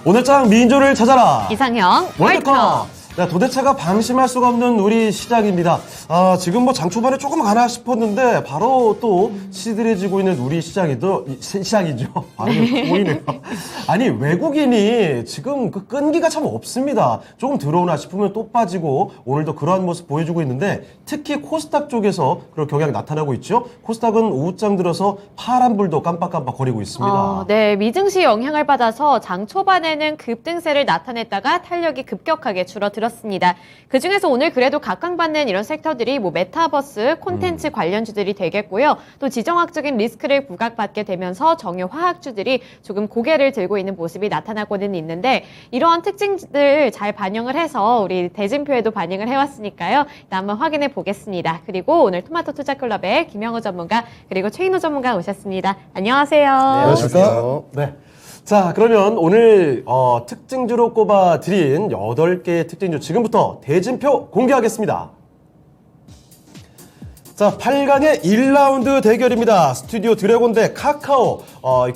오늘장 민조를 찾아라. 이상형 월드컵. 네, 도대체가 방심할 수가 없는 우리 시장입니다. 지금 뭐 장 초반에 조금 가나 싶었는데 바로 또 시들해지고 있는 우리 시장이죠. 발음이 보이네요. 아니 외국인이 지금 그 끈기가 참 없습니다. 조금 들어오나 싶으면 또 빠지고 오늘도 그러한 모습 보여주고 있는데 특히 코스닥 쪽에서 그런 경향이 나타나고 있죠. 코스닥은 오후장 들어서 파란불도 깜빡깜빡 거리고 있습니다. 네, 미증시 영향을 받아서 장 초반에는 급등세를 나타냈다가 탄력이 급격하게 줄어들었습니다. 그중에서 오늘 그래도 각광받는 이런 섹터들이 뭐 메타버스, 콘텐츠 관련주들이 되겠고요. 또 지정학적인 리스크를 부각받게 되면서 정유 화학주들이 조금 고개를 들고 있는 모습이 나타나고는 있는데 이러한 특징들 잘 반영을 해서 우리 대진표에도 반영을 해왔으니까요. 일단 한번 확인해 보겠습니다. 그리고 오늘 토마토 투자클럽의 김영호 전문가 그리고 최인호 전문가 오셨습니다. 안녕하세요. 안녕하십니까. 네. 자, 그러면 오늘 특징주로 꼽아드린 8개의 특징주 지금부터 대진표 공개하겠습니다. 자, 8강의 1라운드 대결입니다. 스튜디오 드래곤 대 카카오.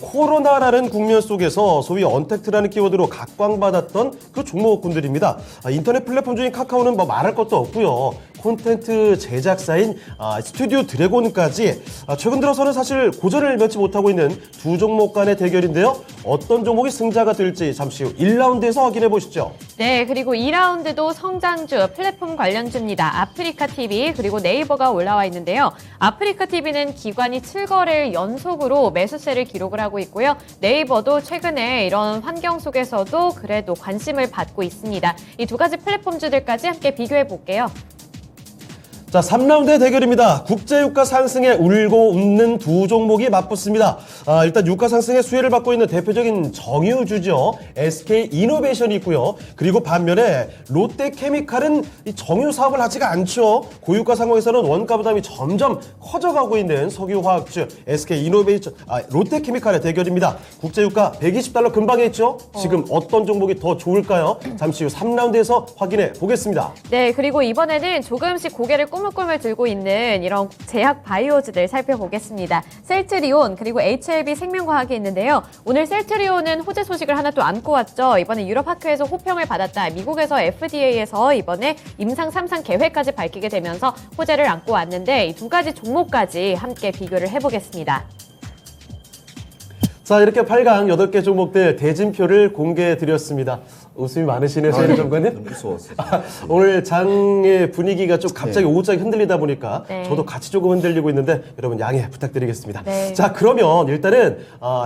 코로나라는 국면 속에서 소위 언택트라는 키워드로 각광받았던 그 종목군들입니다. 인터넷 플랫폼 중인 카카오는 뭐 말할 것도 없고요. 콘텐트 제작사인 스튜디오 드래곤까지 최근 들어서는 사실 고전을 면치 못하고 있는 두 종목 간의 대결인데요. 어떤 종목이 승자가 될지 잠시 후 1라운드에서 확인해 보시죠. 네, 그리고 2라운드도 성장주, 플랫폼 관련주입니다. 아프리카TV 그리고 네이버가 올라와 있는데요. 아프리카TV는 기관이 7거래일 연속으로 매수세를 기록을 하고 있고요. 네이버도 최근에 이런 환경 속에서도 그래도 관심을 받고 있습니다. 이 두 가지 플랫폼주들까지 함께 비교해 볼게요. 자, 3라운드의 대결입니다. 국제유가 상승에 울고 웃는 두 종목이 맞붙습니다. 일단 유가 상승의 수혜를 받고 있는 대표적인 정유주죠. SK이노베이션이 있고요. 그리고 반면에 롯데케미칼은 이 정유 사업을 하지가 않죠. 고유가 상황에서는 원가 부담이 점점 커져가고 있는 석유화학주 SK이노베이션, 롯데케미칼의 대결입니다. 국제유가 120달러 근방에 있죠. 지금 어떤 종목이 더 좋을까요? 잠시 후 3라운드에서 확인해 보겠습니다. 네, 그리고 이번에는 조금씩 고개를 꾸물꾸물 들고 있는 이런 제약 바이오주들 살펴보겠습니다. 셀트리온 그리고 HLB 생명과학이 있는데요. 오늘 셀트리온은 호재 소식을 하나 또 안고 왔죠. 이번에 유럽 학회에서 호평을 받았다. 미국에서 FDA에서 이번에 임상 3상 계획까지 밝히게 되면서 호재를 안고 왔는데 이 두 가지 종목까지 함께 비교를 해보겠습니다. 자, 이렇게 8강 8개 종목들 대진표를 공개해드렸습니다. 웃음이 많으시네요, 최인호 전문가님. 너무 무서웠어요. 오늘 장의 분위기가 좀 갑자기 오후장에 흔들리다 보니까 네. 저도 같이 조금 흔들리고 있는데 여러분 양해 부탁드리겠습니다. 네. 자, 그러면 일단은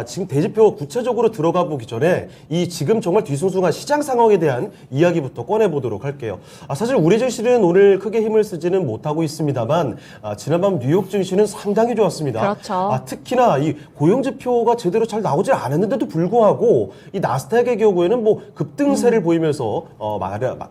지금 대진표 구체적으로 들어가 보기 전에 이 지금 정말 뒤숭숭한 시장 상황에 대한 이야기부터 꺼내보도록 할게요. 사실 우리 증시는 오늘 크게 힘을 쓰지는 못하고 있습니다만 지난밤 뉴욕 증시는 상당히 좋았습니다. 그렇죠. 특히나 이 고용지표가 제대로 잘 나오지 않았는데도 불구하고 이 나스닥의 경우에는 뭐 급등세를 보이면서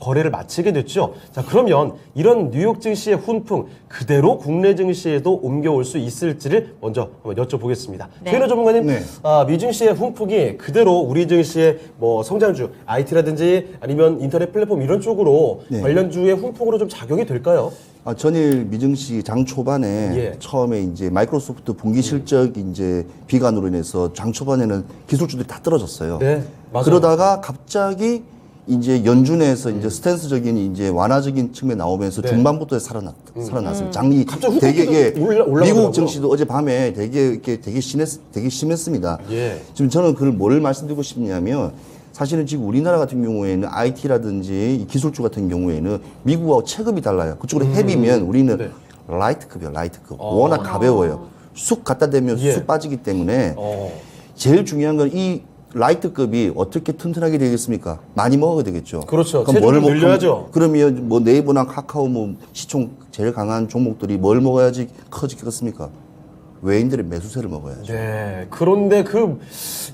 거래를 마치게 됐죠. 자, 그러면 이런 뉴욕 증시의 훈풍 그대로 국내 증시에도 옮겨올 수 있을지를 먼저 한번 여쭤보겠습니다. 네. 최인호 전문가님, 네. 미증시의 훈풍이 그대로 우리 증시의 뭐 성장주, IT라든지 아니면 인터넷 플랫폼 이런 쪽으로 네. 관련주의 훈풍으로 좀 작용이 될까요? 전일 미증시 장 초반에 예. 처음에 이제 마이크로소프트 분기 실적이 이제 비관으로 인해서 장 초반에는 기술주들이 다 떨어졌어요. 네, 맞아요. 그러다가 갑자기 이제 연준에서 이제 스탠스적인 이제 완화적인 측면이 나오면서 네. 중반부터 살아났어요. 장이 갑자기 훅 되게 올라가더라고요. 미국 증시도 어젯밤에 되게 심했습니다. 예. 지금 저는 그걸 뭘 말씀드리고 싶냐면 사실은 지금 우리나라 같은 경우에는 IT라든지 기술주 같은 경우에는 미국하고 체급이 달라요. 그쪽으로 헤비면 우리는 네. 라이트급이에요, 라이트급. 워낙 가벼워요. 쑥 갖다 대면 예. 쑥 빠지기 때문에 어. 제일 중요한 건 이 라이트급이 어떻게 튼튼하게 되겠습니까? 많이 먹어야 되겠죠. 그렇죠. 그럼 체중을 늘려야죠. 그러면 뭐 네이버나 카카오 뭐 시총 제일 강한 종목들이 뭘 먹어야지 커지겠습니까? 외인들의 매수세를 먹어야죠. 네. 그런데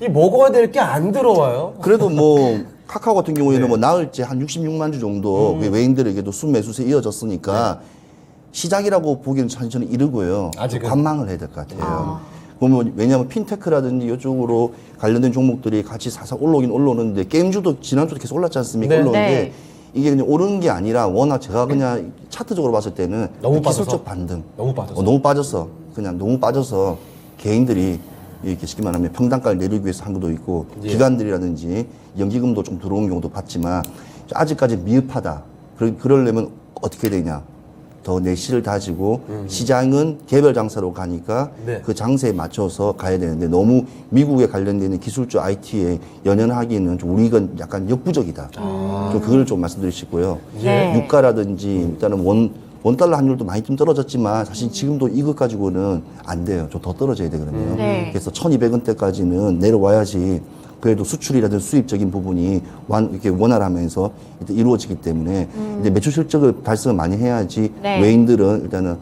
이 먹어야 될 게 안 들어와요. 그래도 뭐 카카오 같은 경우에는 네. 뭐 나흘째 한 66만 주 정도 외인들에게도 순매수세 이어졌으니까 시작이라고 보기에는 사실 저는 이르고요. 아직은? 관망을 해야 될 것 같아요. 그러면 왜냐하면 핀테크라든지 이쪽으로 관련된 종목들이 같이 사서 올라오긴 올라오는데 게임주도 지난주도 계속 올랐지 않습니까? 네. 올라오는데 네. 이게 그냥 오르는 게 아니라 워낙 제가 그냥 차트적으로 봤을 때는 너무 기술적 빠져서? 반등 너무 빠져서. 너무 빠졌어. 그냥 너무 빠져서 개인들이 이렇게 쉽게 말하면 평단가를 내리기 위해서 한 것도 있고 예. 기관들이라든지 연기금도 좀 들어온 경우도 봤지만 아직까지 미흡하다. 그러려면 어떻게 되냐? 더 내실을 다지고 시장은 개별 장사로 가니까 네. 그 장세에 맞춰서 가야 되는데 너무 미국에 관련되는 기술주 IT에 연연하기는 좀 우리가 약간 역부족이다. 좀 그걸 좀 말씀드리고 싶고요. 네. 유가라든지 일단은 원달러 환율도 많이 좀 떨어졌지만 사실 지금도 이것 가지고는 안 돼요. 좀 더 떨어져야 되거든요. 네. 그래서 1200원대까지는 내려와야지 그래도 수출이라든 수입적인 부분이 이렇게 원활하면서 일단 이루어지기 때문에 이제 매출 실적을 달성을 많이 해야지 네. 외인들은 일단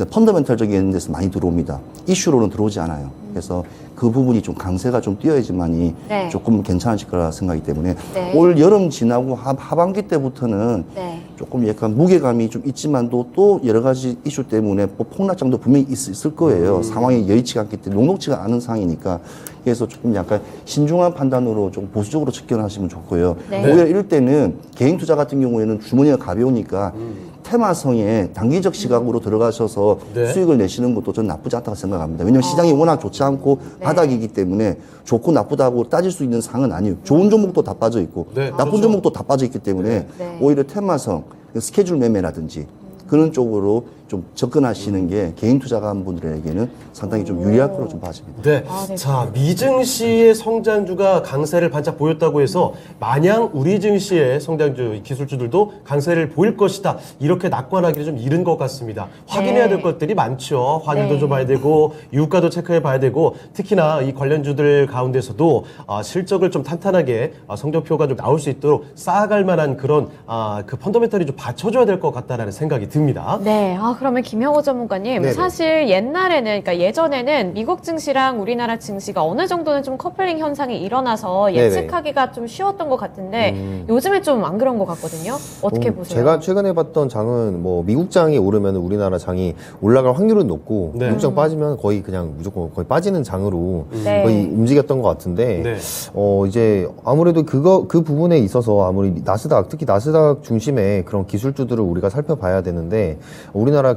펀더멘털적인 데서 많이 들어옵니다. 이슈로는 들어오지 않아요. 그래서 그 부분이 좀 강세가 좀 뛰어야지만이 네. 조금 괜찮아질 거라 생각이 때문에 네. 올 여름 지나고 하반기 때부터는 네. 조금 약간 무게감이 좀 있지만도 또 여러 가지 이슈 때문에 뭐 폭락장도 분명히 있을 거예요. 상황이 여의치가 않기 때문에 녹록지가 않은 상황이니까 그래서 조금 약간 신중한 판단으로 좀 보수적으로 접근하시면 좋고요. 네. 오히려 이럴 때는 개인 투자 같은 경우에는 주머니가 가벼우니까 테마성에 단기적 시각으로 들어가셔서 네. 수익을 내시는 것도 저는 나쁘지 않다고 생각합니다. 왜냐하면 시장이 워낙 좋지 않고 네. 바닥이기 때문에 좋고 나쁘다고 따질 수 있는 상은 아니에요. 좋은 종목도 다 빠져 있고 네, 나쁜 그렇죠. 종목도 다 빠져 있기 때문에 네. 오히려 테마성, 스케줄 매매라든지 그런 쪽으로 좀 접근하시는 게 개인 투자가한 분들에게는 상당히 좀 유리할 거로 좀 봐집니다. 네. 네. 자, 미증시의 성장주가 강세를 반짝 보였다고 해서 마냥 우리 증시의 성장주, 기술주들도 강세를 보일 것이다. 이렇게 낙관하기는 좀 이른 것 같습니다. 확인해야 될 것들이 많죠. 환율도 네. 좀 봐야 되고, 유가도 체크해 봐야 되고, 특히나 이 관련주들 가운데서도 실적을 좀 탄탄하게 성적표가 좀 나올 수 있도록 쌓아갈 만한 그런 그 펀더멘털이 좀 받쳐줘야 될 것 같다라는 생각이 듭니다. 네, 그러면 김영호 전문가님, 네네. 사실 옛날에는, 그러니까 예전에는 미국 증시랑 우리나라 증시가 어느 정도는 좀 커플링 현상이 일어나서 예측하기가 좀 쉬웠던 것 같은데 요즘에 좀 안 그런 것 같거든요. 어떻게 보세요? 제가 최근에 봤던 장은 뭐 미국 장이 오르면 우리나라 장이 올라갈 확률은 높고 네. 미국 장 빠지면 거의 그냥 무조건 거의 빠지는 장으로 네. 거의 움직였던 것 같은데 네. 이제 아무래도 그 부분에 있어서 아무리 나스닥 특히 나스닥 중심의 그런 기술주들을 우리가 살펴봐야 되는데 우리나라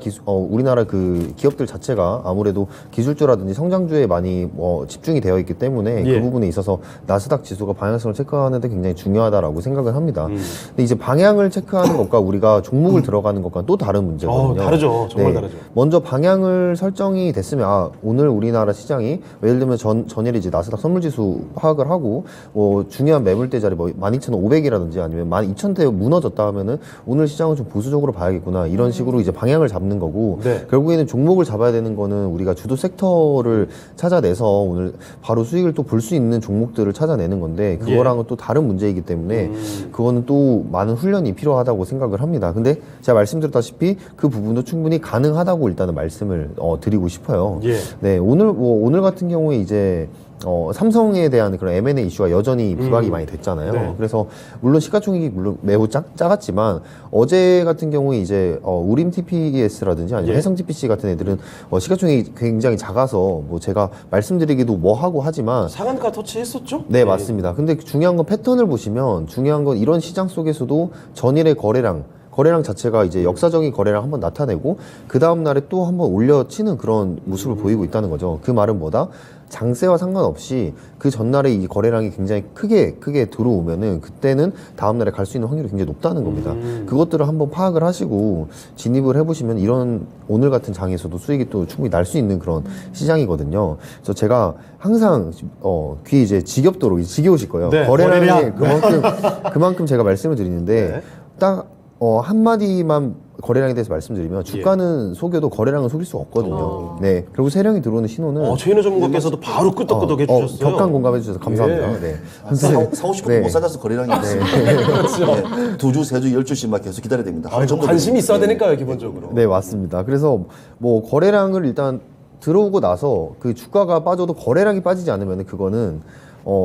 그 기업들 자체가 아무래도 기술주라든지 성장주에 많이 집중이 되어 있기 때문에 예. 그 부분에 있어서 나스닥 지수가 방향성을 체크하는데 굉장히 중요하다라고 생각을 합니다. 근데 이제 방향을 체크하는 것과 우리가 종목을 들어가는 것과 또 다른 문제거든요. 다르죠. 정말 다르죠. 먼저 방향을 설정이 됐으면 오늘 우리나라 시장이 예를 들면 전일에 이제 나스닥 선물지수 파악을 하고 중요한 매물대 자리 12,500이라든지 아니면 12,000대 무너졌다 하면은 오늘 시장은 좀 보수적으로 봐야겠구나 이런 식으로 이제 방향을 잡는 거고 네. 결국에는 종목을 잡아야 되는 거는 우리가 주도 섹터를 찾아내서 오늘 바로 수익을 또 볼 수 있는 종목들을 찾아내는 건데 그거랑은 또 다른 문제이기 때문에 그거는 또 많은 훈련이 필요하다고 생각을 합니다. 근데 제가 말씀드렸다시피 그 부분도 충분히 가능하다고 일단은 말씀을 드리고 싶어요. 예. 네, 오늘 같은 경우에 이제 삼성에 대한 그런 M&A 이슈가 여전히 부각이 많이 됐잖아요. 네. 그래서 물론 시가총액이 물론 매우 작았지만 어제 같은 경우에 이제 우림 TPS라든지 아니면 예. 해성 TPC 같은 애들은 시가총액이 굉장히 작아서 뭐 제가 말씀드리기도 뭐하고 하지만 상한가 터치했었죠? 네, 맞습니다. 근데 중요한 건 패턴을 보시면 중요한 건 이런 시장 속에서도 전일의 거래량 자체가 이제 역사적인 거래량 한번 나타내고 그 다음 날에 또 한번 올려치는 그런 모습을 보이고 있다는 거죠. 그 말은 뭐다? 장세와 상관없이 그 전날에 이 거래량이 굉장히 크게 들어오면은 그때는 다음 날에 갈 수 있는 확률이 굉장히 높다는 겁니다. 그것들을 한번 파악을 하시고 진입을 해보시면 이런 오늘 같은 장에서도 수익이 또 충분히 날 수 있는 그런 시장이거든요. 그래서 제가 항상 귀 이제 지겹도록 지겨우실 거예요. 네, 거래량이 거래량. 그만큼 제가 말씀을 드리는데 네. 딱 한마디만 거래량에 대해서 말씀드리면 주가는 속여도 거래량은 속일 수가 없거든요. 네. 그리고 세량이 들어오는 신호는 최인호 전문가께서도 바로 끄덕끄덕 해주셨어요. 격한 공감해 주셔서 감사합니다. 예. 네. 40, 50분 네. 못 살아서 거래량이 있어요. 그렇죠. 네. 2주, 3주, 12주씩 막 계속 기다려야 됩니다. 좀 관심이 있어야 되니까요, 기본적으로. 네, 맞습니다. 그래서 뭐 거래량을 일단 들어오고 나서 그 주가가 빠져도 거래량이 빠지지 않으면 그거는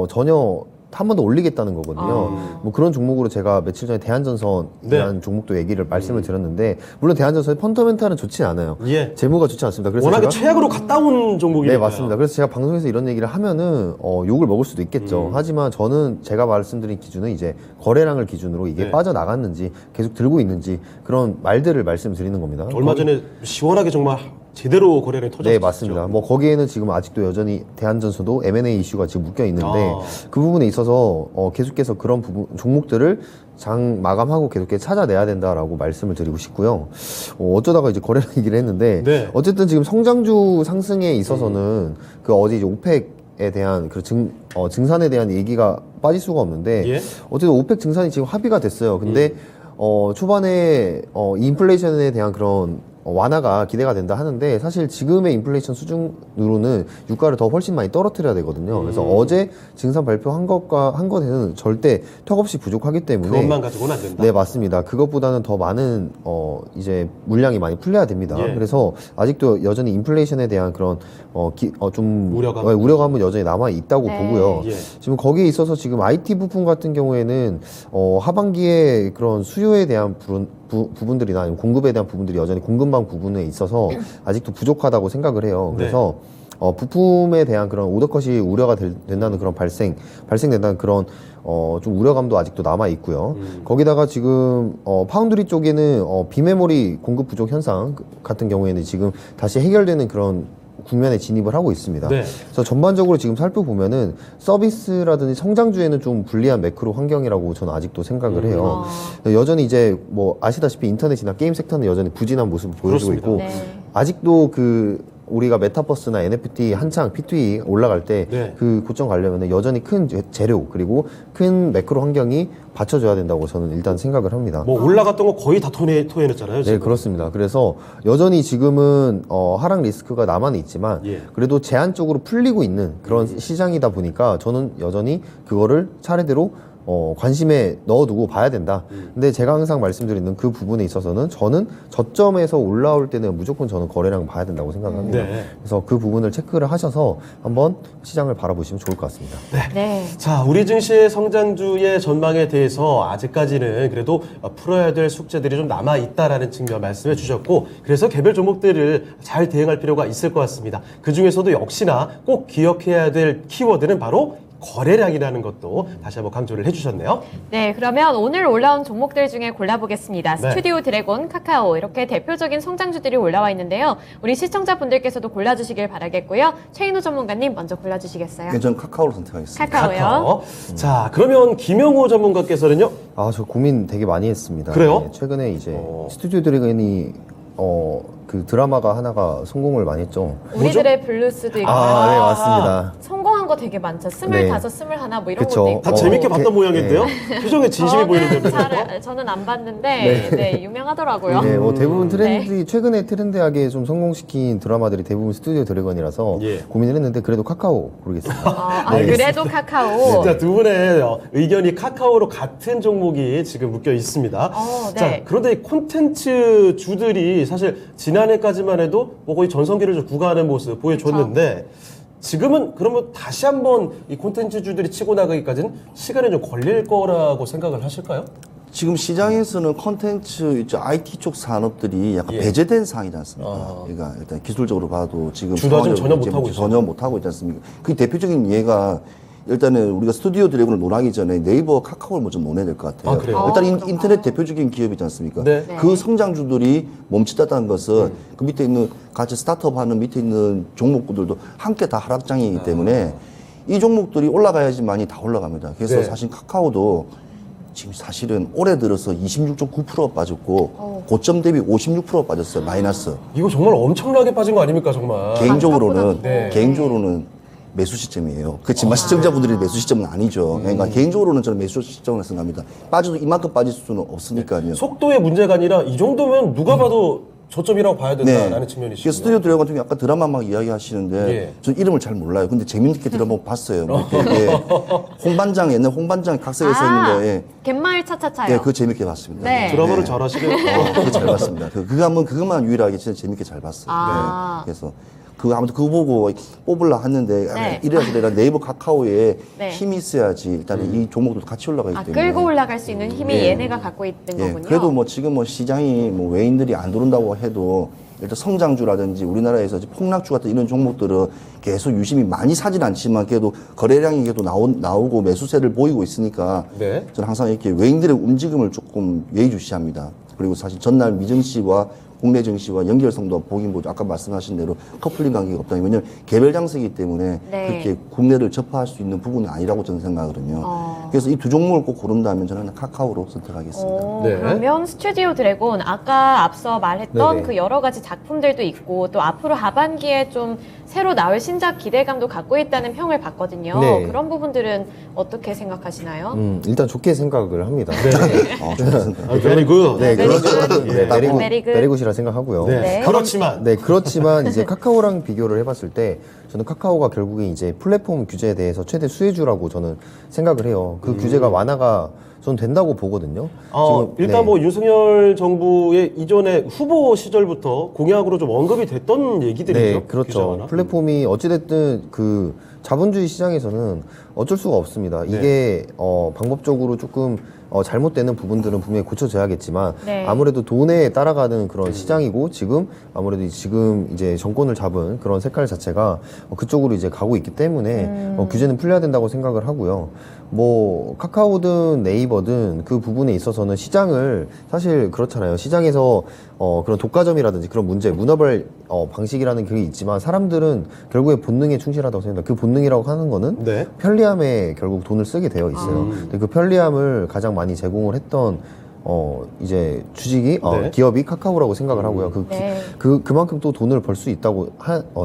전혀 한 번 더 올리겠다는 거거든요. 뭐 그런 종목으로 제가 며칠 전에 대한전선이라는 네. 종목도 얘기를 말씀을 드렸는데 물론 대한전선의 펀더멘탈은 좋지 않아요. 예. 재무가 좋지 않습니다. 그래서 워낙에 제가 최악으로 갔다 온 종목이니까. 네, 맞습니다. 그래서 제가 방송에서 이런 얘기를 하면은 욕을 먹을 수도 있겠죠. 하지만 저는 제가 말씀드린 기준은 이제 거래량을 기준으로 이게 네. 빠져나갔는지 계속 들고 있는지 그런 말들을 말씀드리는 겁니다. 얼마 전에 시원하게 정말 제대로 거래량이 터졌죠. 네, 맞습니다. 뭐 거기에는 지금 아직도 여전히 대한전서도 M&A 이슈가 지금 묶여 있는데 그 부분에 있어서 계속해서 그런 부분 종목들을 장 마감하고 계속 찾아내야 된다라고 말씀을 드리고 싶고요. 어쩌다가 이제 거래량 얘기를 했는데 네. 어쨌든 지금 성장주 상승에 있어서는 그 어제 이제 오펙에 대한 그 증산에 대한 얘기가 빠질 수가 없는데 예. 어쨌든 오펙 증산이 지금 합의가 됐어요. 근데 초반에 인플레이션에 대한 그런 완화가 기대가 된다 하는데 사실 지금의 인플레이션 수준으로는 유가를 더 훨씬 많이 떨어뜨려야 되거든요. 그래서 어제 증산 발표한 것에는 절대 턱없이 부족하기 때문에 그것만 가지고는 안 된다. 네, 맞습니다. 그것보다는 더 많은 이제 물량이 많이 풀려야 됩니다. 예. 그래서 아직도 여전히 인플레이션에 대한 그런 좀 우려감. 우려감은 여전히 남아 있다고 네. 보고요. 예. 지금 거기에 있어서 지금 IT 부품 같은 경우에는 하반기에 그런 수요에 대한 부분들이나 아니면 공급에 대한 부분들이 여전히 공급망 부분에 있어서 아직도 부족하다고 생각을 해요. 그래서 부품에 대한 그런 오더컷이 우려가 된다는 그런 발생된다는 그런 좀 우려감도 아직도 남아 있고요. 거기다가 지금 파운드리 쪽에는 비메모리 공급 부족 현상 같은 경우에는 지금 다시 해결되는 그런 국면에 진입을 하고 있습니다. 네. 그래서 전반적으로 지금 살펴보면은 서비스라든지 성장주에는 좀 불리한 매크로 환경이라고 저는 아직도 생각을 해요. 여전히 이제 뭐 아시다시피 인터넷이나 게임 섹터는 여전히 부진한 모습을 보여주고 그렇습니다. 있고 네. 아직도 우리가 메타버스나 NFT 한창 P2E 올라갈 때 네. 그 고점 가려면 여전히 큰 재료 그리고 큰 매크로 환경이 받쳐줘야 된다고 저는 일단 생각을 합니다. 뭐 올라갔던 거 거의 다 토해냈잖아요. 네, 지금. 그렇습니다. 그래서 여전히 지금은 하락 리스크가 남아는 있지만 예. 그래도 제한적으로 풀리고 있는 그런 시장이다 보니까 저는 여전히 그거를 차례대로 관심에 넣어두고 봐야 된다. 근데 제가 항상 말씀드리는 그 부분에 있어서는 저는 저점에서 올라올 때는 무조건 저는 거래량 봐야 된다고 생각합니다. 네. 그래서 그 부분을 체크를 하셔서 한번 시장을 바라보시면 좋을 것 같습니다. 네. 자, 우리 증시의 성장주의 전망에 대해서 아직까지는 그래도 풀어야 될 숙제들이 좀 남아 있다라는 측면 말씀해 주셨고, 그래서 개별 종목들을 잘 대응할 필요가 있을 것 같습니다. 그 중에서도 역시나 꼭 기억해야 될 키워드는 바로 거래량이라는 것도 다시 한번 강조를 해주셨네요. 네, 그러면 오늘 올라온 종목들 중에 골라보겠습니다. 네. 스튜디오 드래곤, 카카오 이렇게 대표적인 성장주들이 올라와 있는데요. 우리 시청자분들께서도 골라주시길 바라겠고요. 최인호 전문가님 먼저 골라주시겠어요? 저는 카카오를 선택하겠습니다. 카카오요. 자, 그러면 김영호 전문가께서는요? 저 고민 되게 많이 했습니다. 그래요? 네, 최근에 이제 스튜디오 드래곤이 그 드라마가 하나가 성공을 많이 했죠. 우리들의 블루스도 있고 네, 맞습니다. 성공한 거 되게 많죠. 25, 네. 21 뭐 이런 그쵸. 것도 있고. 다 재밌게 봤던 모양인데요? 표정에 진심이 보이는데. 저는 안 봤는데 네, 유명하더라고요. 네, 대부분 트렌드 최근에 트렌드하게 좀 성공시킨 드라마들이 대부분 스튜디오 드래곤이라서 예. 고민을 했는데 그래도 카카오 고르겠습니다. 그래도 카카오. 자, 두 분의 의견이 카카오로 같은 종목이 지금 묶여 있습니다. 네. 자, 그런데 이 콘텐츠 주들이 사실 지난해까지만 해도 뭐 거의 전성기를 좀 구가하는 모습 보여줬는데 지금은 그러면 다시 한번 이 콘텐츠 주들이 치고 나가기까지는 시간이 좀 걸릴 거라고 생각을 하실까요? 지금 시장에서는 콘텐츠, IT 쪽 산업들이 약간 예. 배제된 상황이지 않습니까? 그러니까 일단 기술적으로 봐도 지금 주도 지금 전혀 상황적으로 못하고 전혀 못하고 있지 않습니까? 그 대표적인 예가 일단은 우리가 스튜디오 드래곤을 논하기 전에 네이버, 카카오를 먼저 논해야 될 것 같아요. 아, 그래요? 일단 인터넷 대표적인 기업이지 않습니까? 네. 그 성장주들이 멈칫했다는 것은 그 밑에 있는 같이 스타트업 하는 밑에 있는 종목들도 함께 다 하락장이기 때문에 이 종목들이 올라가야지만이 다 올라갑니다. 그래서 네. 사실 카카오도 지금 사실은 올해 들어서 26.9% 빠졌고 고점 대비 56% 빠졌어요. 마이너스. 이거 정말 엄청나게 빠진 거 아닙니까, 정말? 개인적으로는 네. 매수 시점이에요. 그렇지만 시청자분들이 매수 시점은 아니죠. 그러니까 개인적으로는 저는 매수 시점을 생각합니다. 빠져도 이만큼 빠질 수는 없으니까요. 속도의 문제가 아니라 이 정도면 누가 봐도 저점이라고 봐야 된다라는 측면이시죠. 그 스튜디오 드래곤 같은 경우 아까 드라마 막 이야기 하시는데 예. 전 이름을 잘 몰라요. 근데 재밌게 드라마 봤어요. 뭐 이렇게 홍반장 옛날 홍반장 각색에서 했는데 예. 갯마을 차차차요. 예, 그거 재밌게 봤습니다. 네. 드라마를 잘 하시겠네요. 그거 잘 봤습니다. 그것만 유일하게 진짜 재밌게 잘 봤어요. 아. 네. 그래서 아무튼 그거 보고 뽑으려 했는데 네. 이래야 저래야 네이버 카카오에 네. 힘이 있어야지 일단은 이 종목도 같이 올라가기 때문에. 끌고 올라갈 수 있는 힘이 예. 얘네가 갖고 있는 예, 거군요. 그래도 뭐 지금 뭐 시장이 뭐 외인들이 안 들어온다고 해도 일단 성장주라든지 우리나라에서 이제 폭락주 같은 이런 종목들은 계속 유심히 많이 사진 않지만 그래도 거래량이 계속 나오고 매수세를 보이고 있으니까 네. 저는 항상 이렇게 외인들의 움직임을 조금 예의주시합니다. 그리고 사실 전날 미증시와 국내 증시와 연결성도 보긴 보죠. 아까 말씀하신 대로 커플링 관계가 없다. 왜냐하면 개별 장세이기 때문에 네. 그렇게 국내를 접할 수 있는 부분은 아니라고 저는 생각하거든요. 그래서 이 두 종목을 꼭 고른다면 저는 카카오로 선택하겠습니다. 네. 그러면 스튜디오 드래곤 아까 앞서 말했던 네네. 그 여러 가지 작품들도 있고 또 앞으로 하반기에 좀 새로 나올 신작 기대감도 갖고 있다는 평을 받거든요. 네. 그런 부분들은 어떻게 생각하시나요? 일단 좋게 생각을 합니다. very good. 네, Very 그렇지만 good. 네, Very 메리굿, good. 메리굿이라 생각하고요. 네. 네. 그렇지만 네, 그렇지만 이제 카카오랑 비교를 해봤을 때 저는 카카오가 결국에 이제 플랫폼 규제에 대해서 최대 수혜주라고 저는 생각을 해요. 그 규제가 완화가 저는 된다고 보거든요. 일단 네. 뭐 윤석열 정부의 이전에 후보 시절부터 공약으로 좀 언급이 됐던 얘기들이죠. 네, 그렇죠. 규제와는. 플랫폼이 어찌됐든 그 자본주의 시장에서는 어쩔 수가 없습니다. 네. 이게 방법적으로 조금 잘못되는 부분들은 분명히 고쳐져야겠지만 네. 아무래도 돈에 따라가는 그런 시장이고 지금 아무래도 지금 이제 정권을 잡은 그런 색깔 자체가 그쪽으로 이제 가고 있기 때문에 규제는 풀려야 된다고 생각을 하고요. 뭐 카카오든 네이버든 그 부분에 있어서는 시장을 사실 그렇잖아요. 시장에서 그런 독과점이라든지 그런 문제, 문화발 방식이라는 게 있지만 사람들은 결국에 본능에 충실하다고 생각합니다. 그 본능이라고 하는 거는 네. 편리함에 결국 돈을 쓰게 되어 있어요. 근데 그 편리함을 가장 많이 제공을 했던 이제 주식이 네. 기업이 카카오라고 생각을 하고요. 네. 그만큼 또 돈을 벌 수 있다고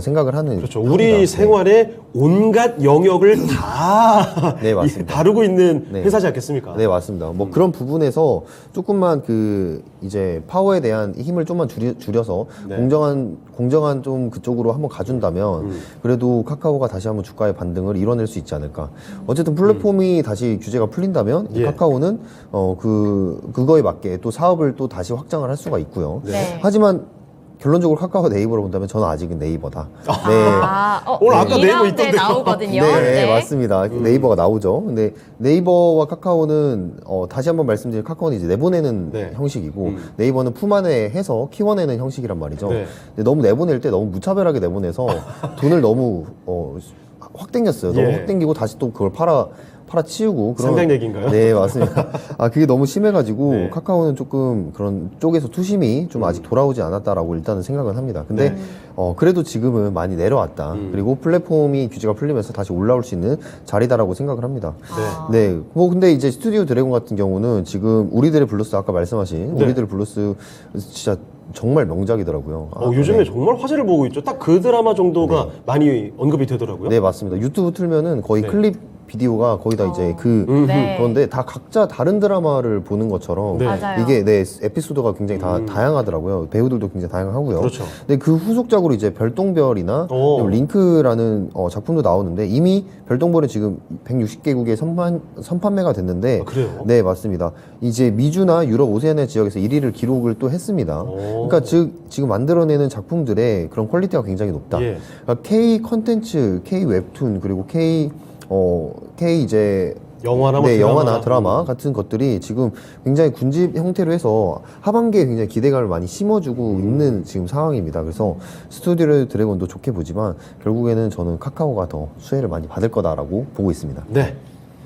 생각을 하는 그렇죠. 합니다. 우리 네. 생활의 온갖 영역을 다 네, 맞습니다. 다루고 있는 네. 회사지 않겠습니까? 네, 맞습니다. 뭐 그런 부분에서 조금만 그 이제 파워에 대한 힘을 좀만 줄여서 네. 공정한 좀 그쪽으로 한번 가준다면 그래도 카카오가 다시 한번 주가의 반등을 이뤄낼 수 있지 않을까. 어쨌든 플랫폼이 다시 규제가 풀린다면 이 예. 카카오는 그거에 맞게 또 사업을 또 다시 확장을 할 수가 있고요. 네. 하지만 결론적으로 카카오가 네이버로 본다면 저는 아직은 네이버다. 네. 오늘 아까 네이버 2라운드에 있던데요. 나오거든요. 네, 맞습니다. 네이버가 나오죠. 근데 네이버와 카카오는 다시 한번 말씀드린 카카오는 이제 내보내는 네. 형식이고 네이버는 품 안에 해서 키워내는 형식이란 말이죠. 네. 근데 너무 내보낼 때 너무 무차별하게 내보내서 돈을 너무 확 땡겼어요. 너무 예. 확 땡기고 다시 또 그걸 팔아치우고 그런 상장 얘기인가요? 네, 맞습니다. 그게 너무 심해가지고 네. 카카오는 조금 그런 쪽에서 투심이 좀 아직 돌아오지 않았다라고 일단은 생각은 합니다. 근데 네. 그래도 지금은 많이 내려왔다. 그리고 플랫폼이 규제가 풀리면서 다시 올라올 수 있는 자리다라고 생각을 합니다. 네. 뭐 근데 이제 스튜디오 드래곤 같은 경우는 지금 우리들의 블루스 아까 말씀하신 네. 우리들의 블루스 진짜 정말 명작이더라고요. 요즘에 네. 정말 화제를 보고 있죠. 딱 그 드라마 정도가 많이 언급이 되더라고요. 네, 맞습니다. 유튜브 틀면은 거의 네. 클립 비디오가 거의 다 이제 네. 그런데 다 각자 다른 드라마를 보는 것처럼 네. 맞아요. 이게 에피소드가 굉장히 다양하더라고고요. 배우들도 굉장히 다양하고요. 그렇죠. 근데 그 후속작으로 이제 별똥별이나 오. 링크라는 작품도 나오는데 이미 별똥별은 지금 160개국에 선판매가 됐는데 아, 그래요? 네, 맞습니다. 이제 미주나 유럽 오세아니아 지역에서 1위를 기록을 또 했습니다. 오. 그러니까 지금 만들어내는 작품들의 그런 퀄리티가 굉장히 높다. 예. 그러니까 K 컨텐츠, K 웹툰 그리고 K 이제 영화나 뭐 네, 드라마나. 영화나 드라마 같은 것들이 지금 굉장히 군집 형태로 해서 하반기에 굉장히 기대감을 많이 심어주고 있는 지금 상황입니다. 그래서 스튜디오 드래곤도 좋게 보지만 결국에는 저는 카카오가 더 수혜를 많이 받을 거다라고 보고 있습니다. 네.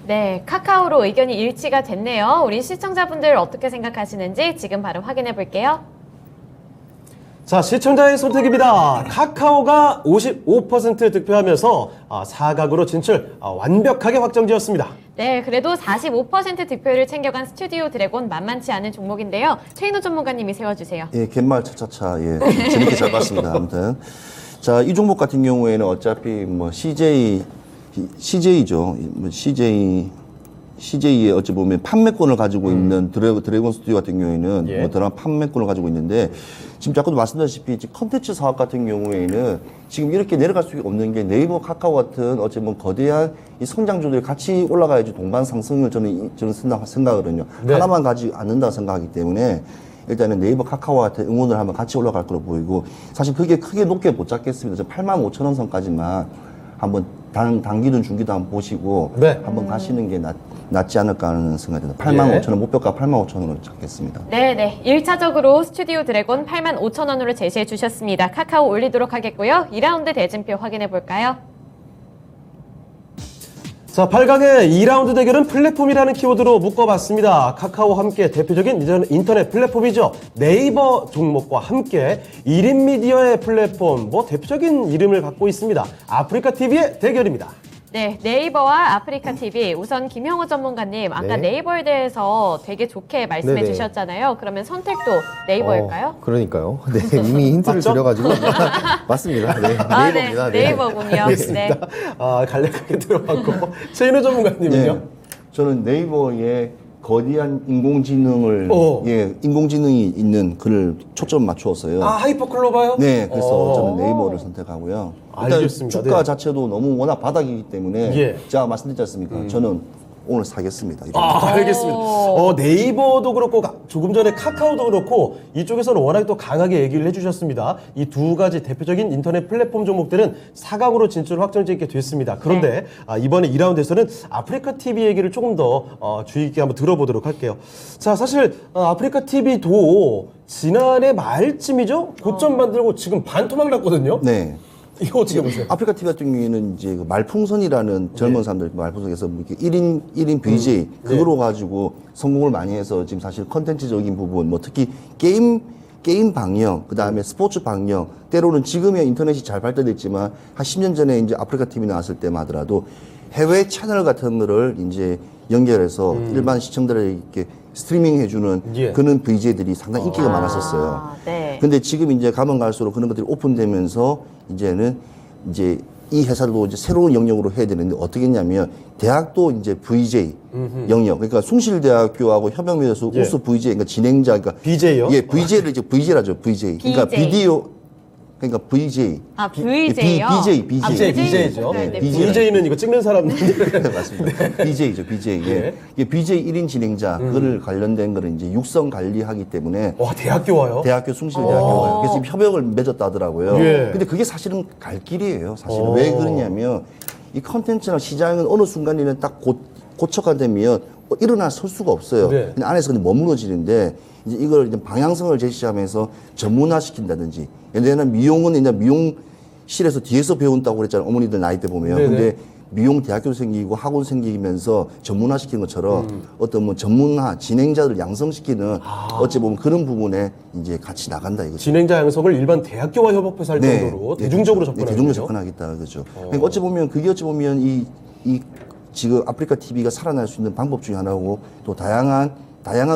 네, 카카오로 의견이 일치가 됐네요. 우리 시청자분들 어떻게 생각하시는지 지금 바로 확인해 볼게요. 자, 시청자의 선택입니다. 카카오가 55% 득표하면서 사각으로 진출 완벽하게 확정지었습니다. 네, 그래도 45% 득표를 챙겨간 스튜디오 드래곤 만만치 않은 종목인데요. 최인호 전문가님이 세워주세요. 예, 갯말 차차차. 예, 재밌게 잘 봤습니다. 아무튼. 자, 이 종목 같은 경우에는 어차피 뭐 CJ죠. CJ의 어찌 보면 판매권을 가지고 있는 드래곤 스튜디오 같은 경우에는 예. 뭐 드라마 판매권을 가지고 있는데 지금 자꾸도 말씀드렸다시피 컨텐츠 사업 같은 경우에는 지금 이렇게 내려갈 수밖에 없는 게 네이버, 카카오 같은 어찌 보면 거대한 이 성장주들이 같이 올라가야지 동반 상승을 저는 생각하거든요. 네. 하나만 가지고 않는다고 생각하기 때문에 일단은 네이버, 카카오한테 응원을 하면 같이 올라갈 거로 보이고 사실 그게 크게 높게 못 잡겠습니다. 85,000원 선까지만 한번 단기든 중기도 한번 보시고 네. 한번 가시는 게 낫지 않을까 하는 생각이 듭니다. 85,000원 목표가 85,000원으로 잡겠습니다. 네. 1차적으로 스튜디오 드래곤 85,000원으로 제시해 주셨습니다. 카카오 올리도록 하겠고요. 2라운드 대진표 확인해 볼까요? 자, 8강의 2라운드 대결은 플랫폼이라는 키워드로 묶어봤습니다. 카카오와 함께 대표적인 인터넷 플랫폼이죠. 네이버 종목과 함께 1인 미디어의 플랫폼, 대표적인 이름을 갖고 있습니다. 아프리카 TV의 대결입니다. 네, 네이버와 아프리카 TV. 우선 김형우 전문가님, 아까 네. 네이버에 대해서 되게 좋게 말씀해 네네. 주셨잖아요. 그러면 선택도 네이버일까요? 그러니까요. 네, 이미 힌트를 맞죠? 드려가지고. 맞습니다. 네, 아, 네이버입니다. 네, 네이버군요. 네. 간략하게 들어봤고. 최인우 전문가님은요? 네. 저는 네이버에 거대한 인공지능을 어. 인공지능이 있는 글을 초점 맞추었어요. 하이퍼클로바요? 네, 그래서 저는 네이버를 선택하고요. 일단 알겠습니다. 주가 네. 자체도 너무 워낙 바닥이기 때문에 예. 제가 말씀드렸지 않습니까? 저는 오늘 사겠습니다. 알겠습니다. 네이버도 그렇고 조금 전에 카카오도 그렇고 이쪽에서는 워낙 또 강하게 얘기를 해주셨습니다. 이 두 가지 대표적인 인터넷 플랫폼 종목들은 4강으로 진출 확정짓게 됐습니다. 그런데 이번에 2라운드에서는 아프리카 TV 얘기를 조금 더 주의 깊게 한번 들어보도록 할게요. 자, 사실 아프리카 TV도 지난해 말쯤이죠? 고점 만들고 지금 반토막 났거든요. 네. 이거 어떻게 보세요? 아프리카 TV 같은 경우에는 이제 그 말풍선이라는 젊은 사람들 말풍선에서 뭐 이렇게 1인 BJ 그거로 가지고 성공을 많이 해서 지금 사실 컨텐츠적인 부분 뭐 특히 게임 방영, 그 다음에 스포츠 방영, 때로는 지금의 인터넷이 잘 발달됐지만 한 10년 전에 이제 아프리카 TV 나왔을 때만 하더라도 해외 채널 같은 거를 이제 연결해서 일반 시청자들에게 스트리밍 해주는 예. 그런 VJ들이 상당히 인기가 많았었어요. 네. 근데 지금 이제 가면 갈수록 그런 것들이 오픈되면서 이제는 이제 이 회사도 이제 새로운 영역으로 해야 되는데 어떻게 했냐면 대학도 이제 VJ 영역 그러니까 숭실대학교하고 협약맺어서 예. 우수 VJ 그러니까 진행자 그러니까 BJ요? 예 VJ를 이제 VJ라죠 VJ 그러니까 BJ. 비디오 그러니까 VJ 아, VJ요? BJ죠. 네, 네, BJ는 이거 찍는 사람들. 맞습니다. BJ죠, BJ. 예. 이게 BJ 1인 진행자, 그를 관련된 거를 이제 육성 관리하기 때문에 와, 대학교 와요? 대학교 숭실대학교가 그래서 지금 협약을 맺었다 하더라고요. 예. 근데 그게 사실은 갈 길이에요. 사실은 왜 그러냐면 이 컨텐츠나 시장은 어느 순간에는 딱 고쳐가 되면 일어나 설 수가 없어요. 네. 그냥 안에서 그냥 머무러지는데 이제 이걸 이제 방향성을 제시하면서 전문화 시킨다든지 예전에는 미용은 이제 미용실에서 뒤에서 배운다고 그랬잖아요. 어머니들 나이 때 보면. 네네. 근데 미용 대학교 생기고 학원 생기면서 전문화 시키는 것처럼 어떤 뭐 전문화 진행자들 양성시키는 어찌 보면 그런 부분에 이제 같이 나간다 이거죠. 진행자 양성을 일반 대학교와 협업해서 할 정도로 대중적으로 그렇죠. 접근하는 대중적으로 거죠. 접근하겠다 그죠. 그러니까 어찌 보면 그게 어찌 보면 이 지금 아프리카 TV가 살아날 수 있는 방법 중에 하나고 또 다양한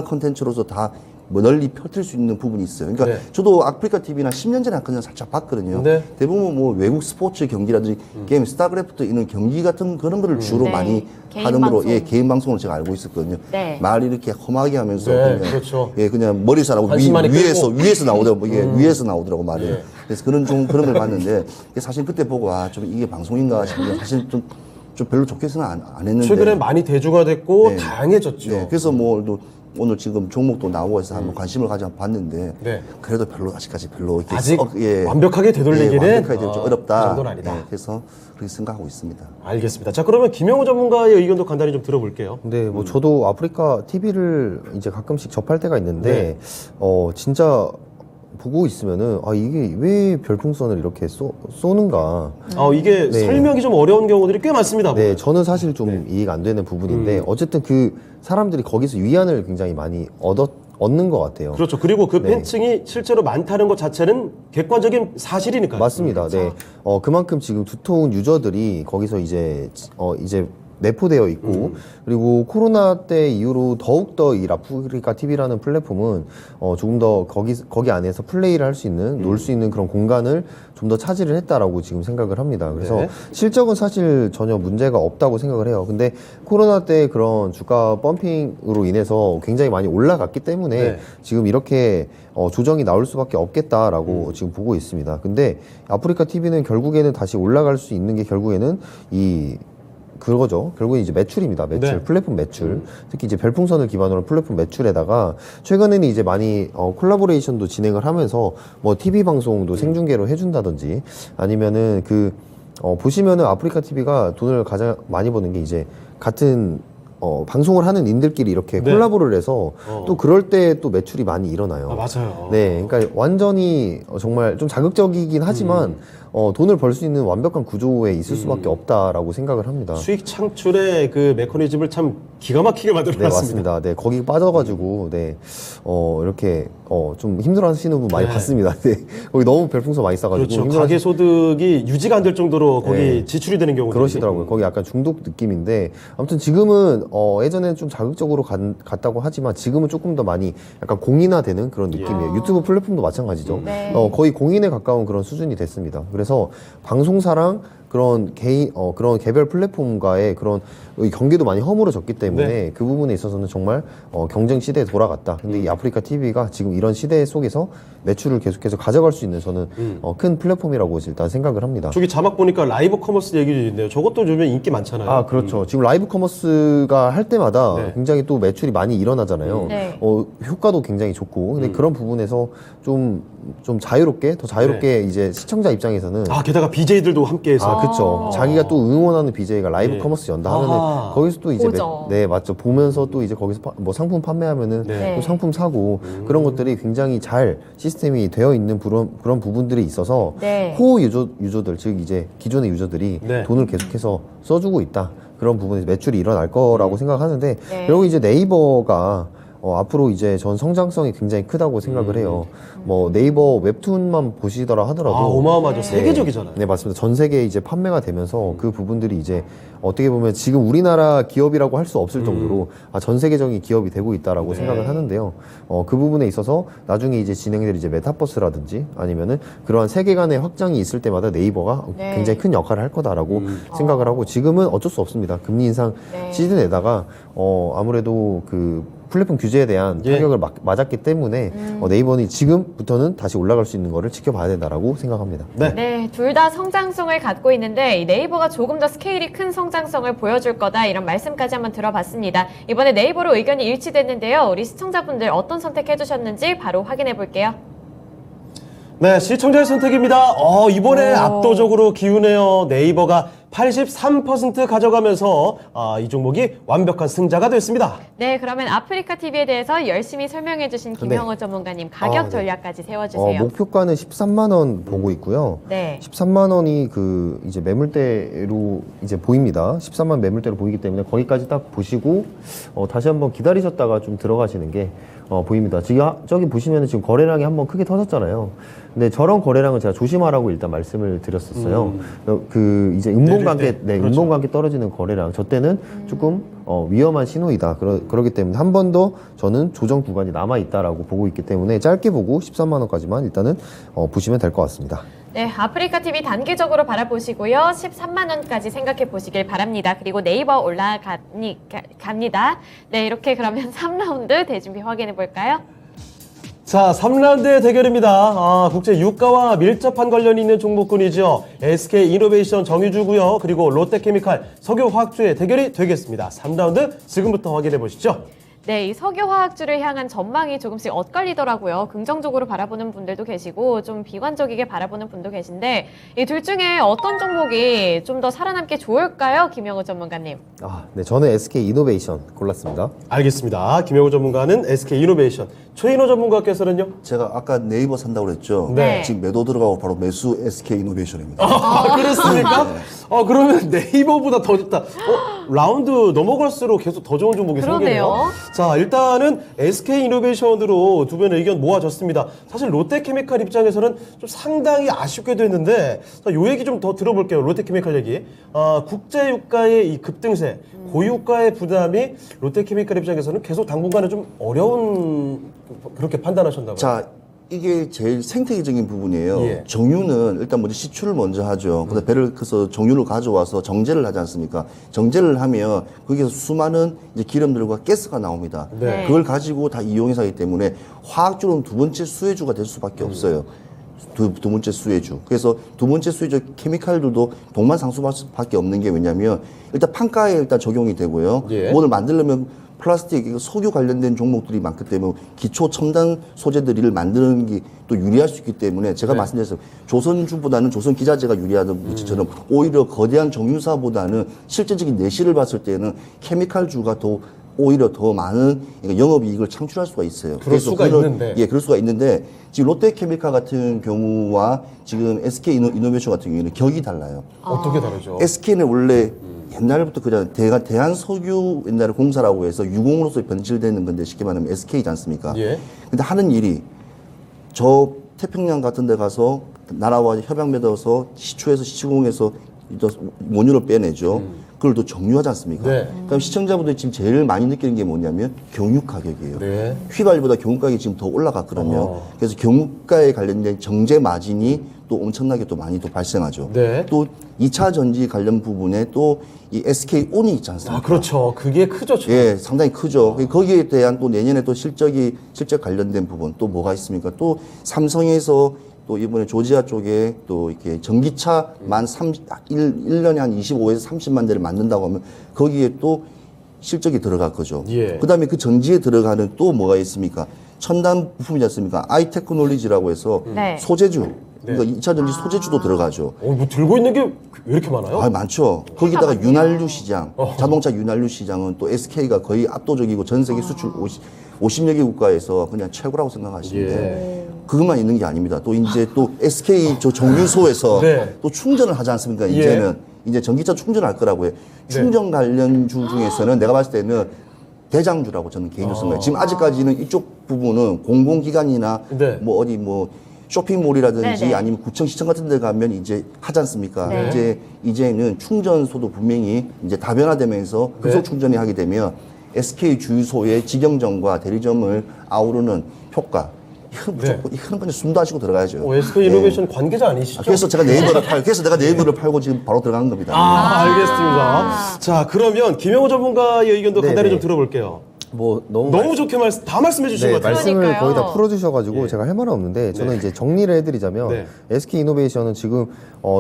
컨텐츠로서 다 뭐 널리 펼칠 수 있는 부분이 있어요. 그러니까 네. 저도 아프리카 TV나 10년 전에 그냥 살짝 봤거든요. 네. 대부분 뭐 외국 스포츠 경기라든지 게임 스타크래프트 이런 경기 같은 그런 거를 주로 네. 많이 개인 하는 거로 방송. 개인 방송으로 제가 알고 있었거든요. 네. 말 이렇게 험하게 하면서 네, 그냥 그렇죠. 그냥 머리에서 나오고 관심 많이 끌고. 위에서 나오더라고 이게 위에서 나오더라고 말이. 그래서 그런 걸 봤는데 사실 그때 보고 좀 이게 방송인가 싶은데 사실 좀 별로 좋게서는 안 했는데. 최근에 많이 대중화됐고 네. 다양해졌죠. 네, 그래서 뭐 오늘 지금 종목도 나오고 해서 한번 관심을 가져 봤는데 네. 그래도 아직까지 별로 이렇게 아직 완벽하게 되돌리기는 완벽하게 좀 그 어렵다. 정도는 아니다. 그래서 그렇게 생각하고 있습니다. 알겠습니다. 자, 그러면 김영호 전문가의 의견도 간단히 좀 들어볼게요. 근데 뭐 저도 아프리카 TV를 이제 가끔씩 접할 때가 있는데 진짜 보고 있으면은 이게 왜 별풍선을 이렇게 쏘는가. 이게 네. 설명이 좀 어려운 경우들이 꽤 많습니다. 네, 저는 사실 좀 이해가 안 되는 부분인데 어쨌든 그 사람들이 거기서 위안을 굉장히 많이 얻는 것 같아요. 그렇죠. 그리고 그 네. 팬층이 실제로 많다는 것 자체는 객관적인 사실이니까요. 맞습니다. 네. 그만큼 지금 두터운 유저들이 거기서 이제 내포되어 있고 그리고 코로나 때 이후로 더욱더 이 아프리카 TV라는 플랫폼은 조금 더 거기 안에서 플레이를 할 수 있는 놀 수 있는 그런 공간을 좀 더 차지를 했다라고 지금 생각을 합니다. 그래서 네. 실적은 사실 전혀 문제가 없다고 생각을 해요. 근데 코로나 때 그런 주가 펌핑으로 인해서 굉장히 많이 올라갔기 때문에 네. 지금 이렇게 조정이 나올 수밖에 없겠다라고 지금 보고 있습니다. 근데 아프리카 TV는 결국에는 다시 올라갈 수 있는 게 결국에는 그거죠. 결국은 이제 매출입니다. 매출. 네. 플랫폼 매출. 특히 이제 별풍선을 기반으로 한 플랫폼 매출에다가 최근에는 이제 많이 콜라보레이션도 진행을 하면서 뭐 TV 방송도 생중계로 해준다든지 아니면은 보시면은 아프리카 TV가 돈을 가장 많이 버는 게 이제 같은 방송을 하는 인들끼리 이렇게 네. 콜라보를 해서 또 그럴 때 또 매출이 많이 일어나요. 맞아요. 네, 그러니까 완전히 정말 좀 자극적이긴 하지만 돈을 벌 수 있는 완벽한 구조에 있을 수밖에 없다라고 생각을 합니다. 수익 창출의 그 메커니즘을 참 기가 막히게 만들어 네, 놨습니다. 맞습니다. 네, 거기 빠져가지고, 네, 이렇게, 좀 힘들어하시는 분 많이 네. 봤습니다. 네, 거기 너무 별풍선 많이 싸가지고. 그렇죠. 힘들어하시- 가계 소득이 유지가 안 될 정도로 거기 네. 지출이 되는 경우도 그러시더라고요. 거기 약간 중독 느낌인데, 아무튼 지금은, 예전에는 좀 자극적으로 갔다고 하지만, 지금은 조금 더 많이 약간 공인화되는 그런 느낌이에요. 유튜브 플랫폼도 마찬가지죠. 네. 거의 공인에 가까운 그런 수준이 됐습니다. 그래서 방송사랑 그런 그런 개별 플랫폼과의 그런 경계도 많이 허물어졌기 때문에 네. 그 부분에 있어서는 정말 경쟁 시대에 돌아갔다. 근데 이 아프리카 TV가 지금 이런 시대 속에서 매출을 계속해서 가져갈 수 있는 저는 큰 플랫폼이라고 일단 생각을 합니다. 저기 자막 보니까 라이브 커머스 얘기도 있네요. 저것도 요즘에 인기 많잖아요. 아, 그렇죠. 지금 라이브 커머스가 할 때마다 네. 굉장히 또 매출이 많이 일어나잖아요. 네. 효과도 굉장히 좋고. 근데 그런 부분에서 좀 자유롭게, 더 자유롭게 이제 시청자 입장에서는 아, 게다가 BJ들도 함께해서. 그렇죠. 자기가 또 응원하는 BJ가 라이브 예. 커머스 연다 하면은 아하. 거기서 또 이제 보죠. 네, 맞죠. 보면서 또 이제 거기서 뭐 상품 판매하면은 네. 또 상품 사고 그런 것들이 굉장히 잘 시스템이 되어 있는 그런 부분들이 있어서 네. 코어 유저들 즉 이제 기존의 유저들이 네. 돈을 계속해서 써주고 있다. 그런 부분에서 매출이 일어날 거라고 생각하는데 네. 그리고 이제 네이버가 앞으로 이제 전 성장성이 굉장히 크다고 생각을 해요. 뭐 네이버 웹툰만 보시더라 하더라도 아, 어마어마하죠. 네. 세계적이잖아요. 네, 맞습니다. 전 세계에 이제 판매가 되면서 그 부분들이 이제 어떻게 보면 지금 우리나라 기업이라고 할 수 없을 정도로 전 세계적인 기업이 되고 있다라고 생각을 하는데요. 그 부분에 있어서 나중에 이제 진행될 이제 메타버스라든지 아니면은 그러한 세계관의 확장이 있을 때마다 네이버가 네. 굉장히 큰 역할을 할 거다라고 생각을 하고 지금은 어쩔 수 없습니다. 금리 인상 네. 시즌에다가 아무래도 그 플랫폼 규제에 대한 예. 타격을 맞았기 때문에 네이버는 지금부터는 다시 올라갈 수 있는 거를 지켜봐야 된다라고 생각합니다. 네. 네, 둘 다 성장성을 갖고 있는데 이 네이버가 조금 더 스케일이 큰 성장성을 보여줄 거다 이런 말씀까지 한번 들어봤습니다. 이번에 네이버로 의견이 일치됐는데요. 우리 시청자분들 어떤 선택해 주셨는지 바로 확인해 볼게요. 네, 시청자의 선택입니다. 이번에 오. 압도적으로 기우네요. 네이버가 83% 가져가면서 이 종목이 완벽한 승자가 됐습니다. 네, 그러면 아프리카 TV에 대해서 열심히 설명해 주신 김영호 전문가님 가격 네. 전략까지 세워주세요. 목표가는 13만 원 보고 있고요. 네. 13만 원이 그 이제 매물대로 이제 보입니다. 13만 매물대로 보이기 때문에 거기까지 딱 보시고 다시 한번 기다리셨다가 좀 들어가시는 게 보입니다. 지금 저기 보시면은 지금 거래량이 한번 크게 터졌잖아요. 근데 저런 거래량은 제가 조심하라고 일단 말씀을 드렸었어요. 그 이제 내릴 때. 그렇죠. 음봉과 함께 떨어지는 거래량. 저 때는 조금 위험한 신호이다. 그러기 때문에 한 번 더 저는 조정 구간이 남아 있다라고 보고 있기 때문에 짧게 보고 13만 원까지만 일단은 보시면 될 것 같습니다. 네, 아프리카 TV 단기적으로 바라보시고요. 13만 원까지 생각해 보시길 바랍니다. 그리고 네이버 올라갑니다. 네, 이렇게 그러면 3라운드 대준비 확인해 볼까요? 자, 3라운드의 대결입니다. 국제 유가와 밀접한 관련이 있는 종목군이죠. SK 이노베이션 정유주고요. 그리고 롯데케미칼 석유화학주의 대결이 되겠습니다. 3라운드 지금부터 확인해 보시죠. 네, 이 석유화학주를 향한 전망이 조금씩 엇갈리더라고요. 긍정적으로 바라보는 분들도 계시고 좀 비관적이게 바라보는 분도 계신데 이 둘 중에 어떤 종목이 좀 더 살아남기 좋을까요? 김영우 전문가님. 네, 저는 SK 이노베이션 골랐습니다. 알겠습니다. 김영우 전문가는 SK 이노베이션, 최인호 전문가께서는요? 제가 아까 네이버 산다고 그랬죠. 네. 지금 매도 들어가고 바로 매수 SK 이노베이션입니다. 그렇습니까? 그러면 네이버보다 더 좋다. 라운드 넘어갈수록 계속 더 좋은 종목이 생기네요. 그러네요. 자, 일단은 SK 이노베이션으로 두 분의 의견 모아졌습니다. 사실 롯데케미칼 입장에서는 좀 상당히 아쉽게도 했는데, 자, 요 얘기 좀 더 들어볼게요. 롯데케미칼 얘기. 국제유가의 이 급등세, 고유가의 부담이 롯데케미칼 입장에서는 계속 당분간은 좀 어려운, 그렇게 판단하셨나 봐요. 자, 이게 제일 생태계적인 부분이에요. 예. 정유는 일단 먼저 시추를 먼저 하죠. 그다음 배를 그래서 정유를 가져와서 정제를 하지 않습니까? 정제를 하면 거기서 수많은 이제 기름들과 가스가 나옵니다. 네. 그걸 가지고 다 이용해서 하기 때문에 화학주로는 두 번째 수혜주가 될 수밖에 없어요. 두 번째 수혜주. 그래서 두 번째 수혜주 케미칼들도 동반상수밖에 없는 게 왜냐면 일단 판가에 일단 적용이 되고요. 예. 뭐를 만들려면 플라스틱, 석유 관련된 종목들이 많기 때문에 기초 첨단 소재들을 만드는 게 또 유리할 수 있기 때문에 제가 말씀드렸어요. 조선주보다는 조선 기자재가 유리하던 것처럼 오히려 거대한 정유사보다는 실제적인 내실을 봤을 때는 케미칼주가 더 오히려 더 많은 영업이익을 창출할 수가 있어요. 그럴 수가 있는데. 예, 그럴 수가 있는데 지금 롯데케미칼 같은 경우와 지금 SK 이노베이션 같은 경우에는 격이 달라요. 어떻게 다르죠? SK는 원래 옛날부터 그냥 대한석유 옛날에 공사라고 해서 유공으로서 변질되는 건데 쉽게 말하면 SK지 않습니까? 예. 근데 하는 일이 저 태평양 같은 데 가서 나라와 협약 맺어서 시추에서 시공해서 원유를 빼내죠. 그걸 또 정유하지 않습니까? 네. 그럼 시청자분들이 지금 제일 많이 느끼는 게 뭐냐면 경유 가격이에요. 네. 휘발유보다 경유 가격이 지금 더 올라갔거든요. 그래서 경유가에 관련된 정제 마진이 또 엄청나게 또 많이 또 발생하죠. 네. 또 2차 전지 관련 부분에 또 이 SK온이 있지 않습니까? 아, 그렇죠. 그게 크죠. 예, 상당히 크죠. 거기에 대한 또 내년에 또 실적 관련된 부분 또 뭐가 있습니까? 또 삼성에서 또 이번에 조지아 쪽에 또 이렇게 전기차만 1년에 한 25에서 30만 대를 만든다고 하면 거기에 또 실적이 들어갈 거죠. 예. 그 다음에 그 전지에 들어가는 또 뭐가 있습니까? 첨단 부품이지 않습니까? 아이테크놀리지라고 해서 네. 소재주. 그러니까 2차 전지 소재주도 들어가죠. 뭐 들고 있는 게 왜 이렇게 많아요? 아, 많죠. 거기다가 윤활유 시장, 자동차 윤활유 시장은 또 SK가 거의 압도적이고 전 세계 수출 50여 개 국가에서 그냥 최고라고 생각하시면 돼요. 예. 그것만 있는 게 아닙니다. 또 이제 또 SK 저 정유소에서 네. 또 충전을 하지 않습니까? 이제는 이제 전기차 충전할 거라고요. 충전 관련주 중에서는 내가 봤을 때는 대장주라고 저는 개인적으로 생각해요. 지금 아직까지는 이쪽 부분은 공공기관이나 네. 뭐 어디 뭐 쇼핑몰이라든지 네네. 아니면 구청 시청 같은 데 가면 이제 하지 않습니까? 네. 이제는 충전소도 분명히 이제 다변화되면서 급속 네. 충전이 하게 되면 SK 주유소의 직영점과 대리점을 아우르는 효과. 이건 무조건 이거는 그냥 숨도 안 쉬고 들어가야죠. SK 이노베이션 관계자 아니시죠? 그래서 제가 그래서 내가 네이버를 팔고 지금 바로 들어간 겁니다. 알겠습니다. 자, 그러면 김영호 전문가의 의견도 간단히 좀 들어볼게요. 뭐 너무 좋게 다 말씀해 주신 네, 것 같아요. 말씀을 그러니까요. 거의 다 풀어주셔가지고 예. 제가 할 말은 없는데 저는 네. 이제 정리를 해드리자면 네. SK 이노베이션은 지금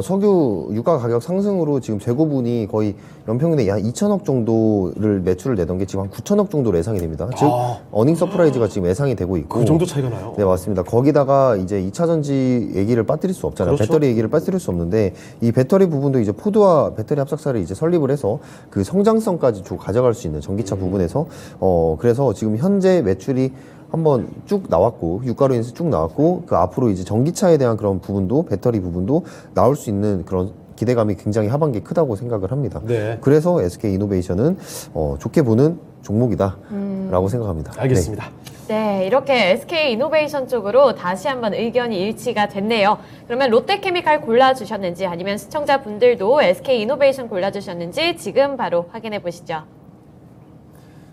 석유 유가 가격 상승으로 지금 재고분이 거의 연평균에 약 2천억 정도를 매출을 내던 게 지금 한 9천억 정도로 예상이 됩니다. 즉 어닝 서프라이즈가 지금 예상이 되고 있고 그 정도 차이가 나요. 네, 맞습니다. 거기다가 이제 2차 전지 얘기를 빠뜨릴 수 없잖아요. 그렇죠. 배터리 얘기를 빠뜨릴 수 없는데 이 배터리 부분도 이제 포드와 배터리 합작사를 이제 설립을 해서 그 성장성까지 쭉 가져갈 수 있는 전기차 부분에서 그래서 지금 현재 매출이 한번 쭉 나왔고 유가로 인해서 쭉 나왔고 그 앞으로 이제 전기차에 대한 그런 부분도 배터리 부분도 나올 수 있는 그런 기대감이 굉장히 하반기에 크다고 생각을 합니다. 네. 그래서 SK 이노베이션은 좋게 보는 종목이다라고 생각합니다. 알겠습니다. 네, 이렇게 SK 이노베이션 쪽으로 다시 한번 의견이 일치가 됐네요. 그러면 롯데케미칼 골라주셨는지 아니면 시청자분들도 SK 이노베이션 골라주셨는지 지금 바로 확인해 보시죠.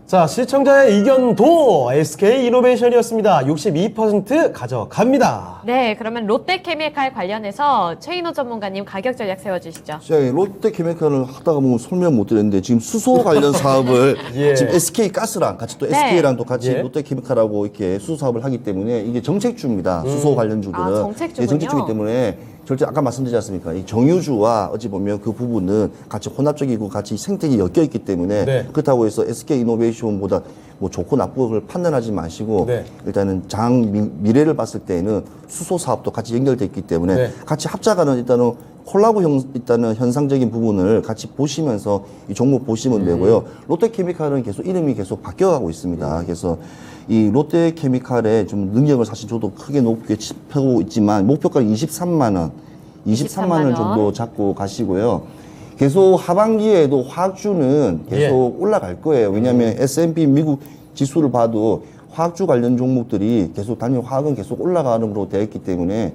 자, 시청자의 의견도 SK 이노베이션이었습니다. 62% 가져갑니다. 네, 그러면 롯데케미칼 관련해서 최인호 전문가님 가격 전략 세워주시죠. 제가 롯데케미칼을 하다가 보면 설명 못 드렸는데 지금 수소 관련 사업을 예. 지금 SK 가스랑 같이 또 네. SK랑 또 같이 예. 롯데케미칼하고 이렇게 수소 사업을 하기 때문에 이게 정책주입니다. 수소 관련주들은 아, 정책주군요. 예, 정책주이기 때문에 절대 아까 말씀드리지 않습니까? 이 정유주와 어찌 보면 그 부분은 같이 혼합적이고 같이 생태계 엮여 있기 때문에 네. 그렇다고 해서 SK 이노베이션보다 뭐 좋고 나쁘고를 판단하지 마시고 네. 일단은 미래를 봤을 때는 수소 사업도 같이 연결돼 있기 때문에 네. 같이 합작하는 일단은 콜라보 일단은 현상적인 부분을 같이 보시면서 이 종목 보시면 되고요. 롯데케미칼은 계속 이름이 계속 바뀌어가고 있습니다. 그래서 이 롯데케미칼의 좀 능력을 사실 저도 크게 높게 짚고 있지만 목표가 23만 원, 23만 원 정도 잡고 가시고요. 계속 하반기에도 화학주는 계속 올라갈 거예요. 왜냐하면 S&P 미국 지수를 봐도 화학주 관련 종목들이 계속 단일 화학은 계속 올라가는 걸로 되어 있기 때문에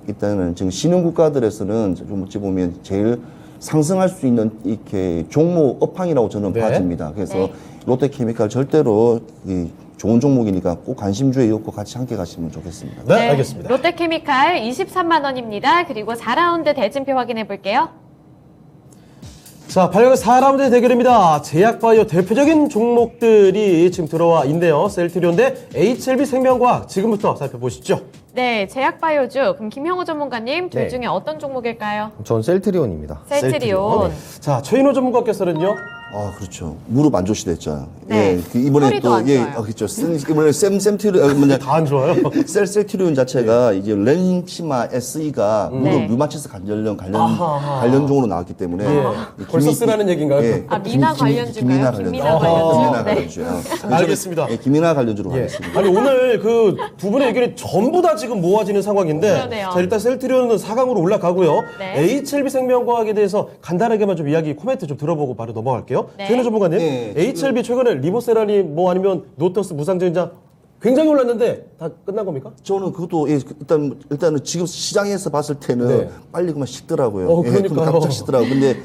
일단은 지금 신흥 국가들에서는 좀 어찌 보면 제일 상승할 수 있는 이렇게 종목 업황이라고 저는 네. 봐집니다. 그래서 네. 롯데케미칼 절대로 이 좋은 종목이니까 꼭 관심주에 엮고 같이 함께 가시면 좋겠습니다. 네, 알겠습니다. 롯데케미칼 23만 원입니다. 그리고 4라운드 대진표 확인해 볼게요. 자, 8강 4라운드 대결입니다. 제약바이오 대표적인 종목들이 지금 들어와 있네요. 셀트리온 대 HLB 생명과학. 지금부터 살펴보시죠. 네, 제약바이오주. 그럼 김형호 전문가님 둘 네. 중에 어떤 종목일까요? 전 셀트리온입니다. 셀트리온. 자, 최인호 전문가께서는요. 아, 그렇죠. 무릎 안 좋으시댔죠. 네. 예, 이번에 허리도 또, 안 예, 좋아요. 그렇죠. 이번에 뭐냐, 다 안 좋아요. 셀트리온 자체가 이제 렌시마 SE가 무릎 네. 류마티스 관련종으로 나왔기 때문에. 벌써 쓰라는 얘기인가요? 예, 아, 미나 관련주인가요? 김미나 김미나 관련주. 관련주요. 알겠습니다. 예, 김미나 관련주로 예. 가겠습니다. 아니 오늘 그 두 분의 의견이 전부 다 지금 모아지는 상황인데 그러네요. 자 일단 셀트리온은 4강으로 올라가고요. 네. HLB 생명과학에 대해서 간단하게만 좀 이야기 코멘트 좀 들어보고 바로 넘어갈게요. 네. 최인호 전문가님, 네, HLB 최근에 리보세라니 뭐 아니면 노터스 무상증자 굉장히 올랐는데 다 끝난 겁니까? 저는 그것도 예, 일단은 지금 시장에서 봤을 때는 네. 빨리 그만 식더라고요. 그러니까요. 깜짝 식더라고요. 근데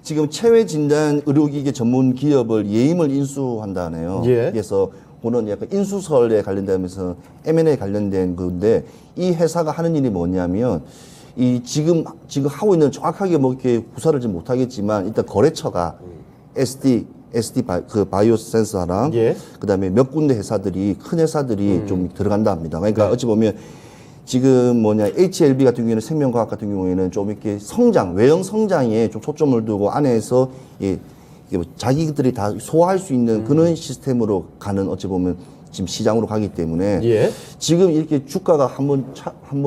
지금 체외 진단 의료기기 전문 기업을 예임을 인수한다네요. 예. 그래서 그는 약간 인수설에 관련되면서 M&A 관련된 건데 이 회사가 하는 일이 뭐냐면 이 지금 하고 있는 정확하게 뭐 이렇게 구사를 좀 못하겠지만 일단 거래처가 SD 바이오 센서랑 예. 그다음에 몇 군데 회사들이 큰 회사들이 좀 들어간다 합니다. 그러니까 어찌 보면 지금 HLB 같은 경우에는 생명과학 같은 경우에는 좀 이렇게 외형 성장에 좀 초점을 두고 안에서 이게 뭐 자기들이 다 소화할 수 있는 그런 시스템으로 가는 어찌 보면 지금 시장으로 가기 때문에 예. 지금 이렇게 주가가 한번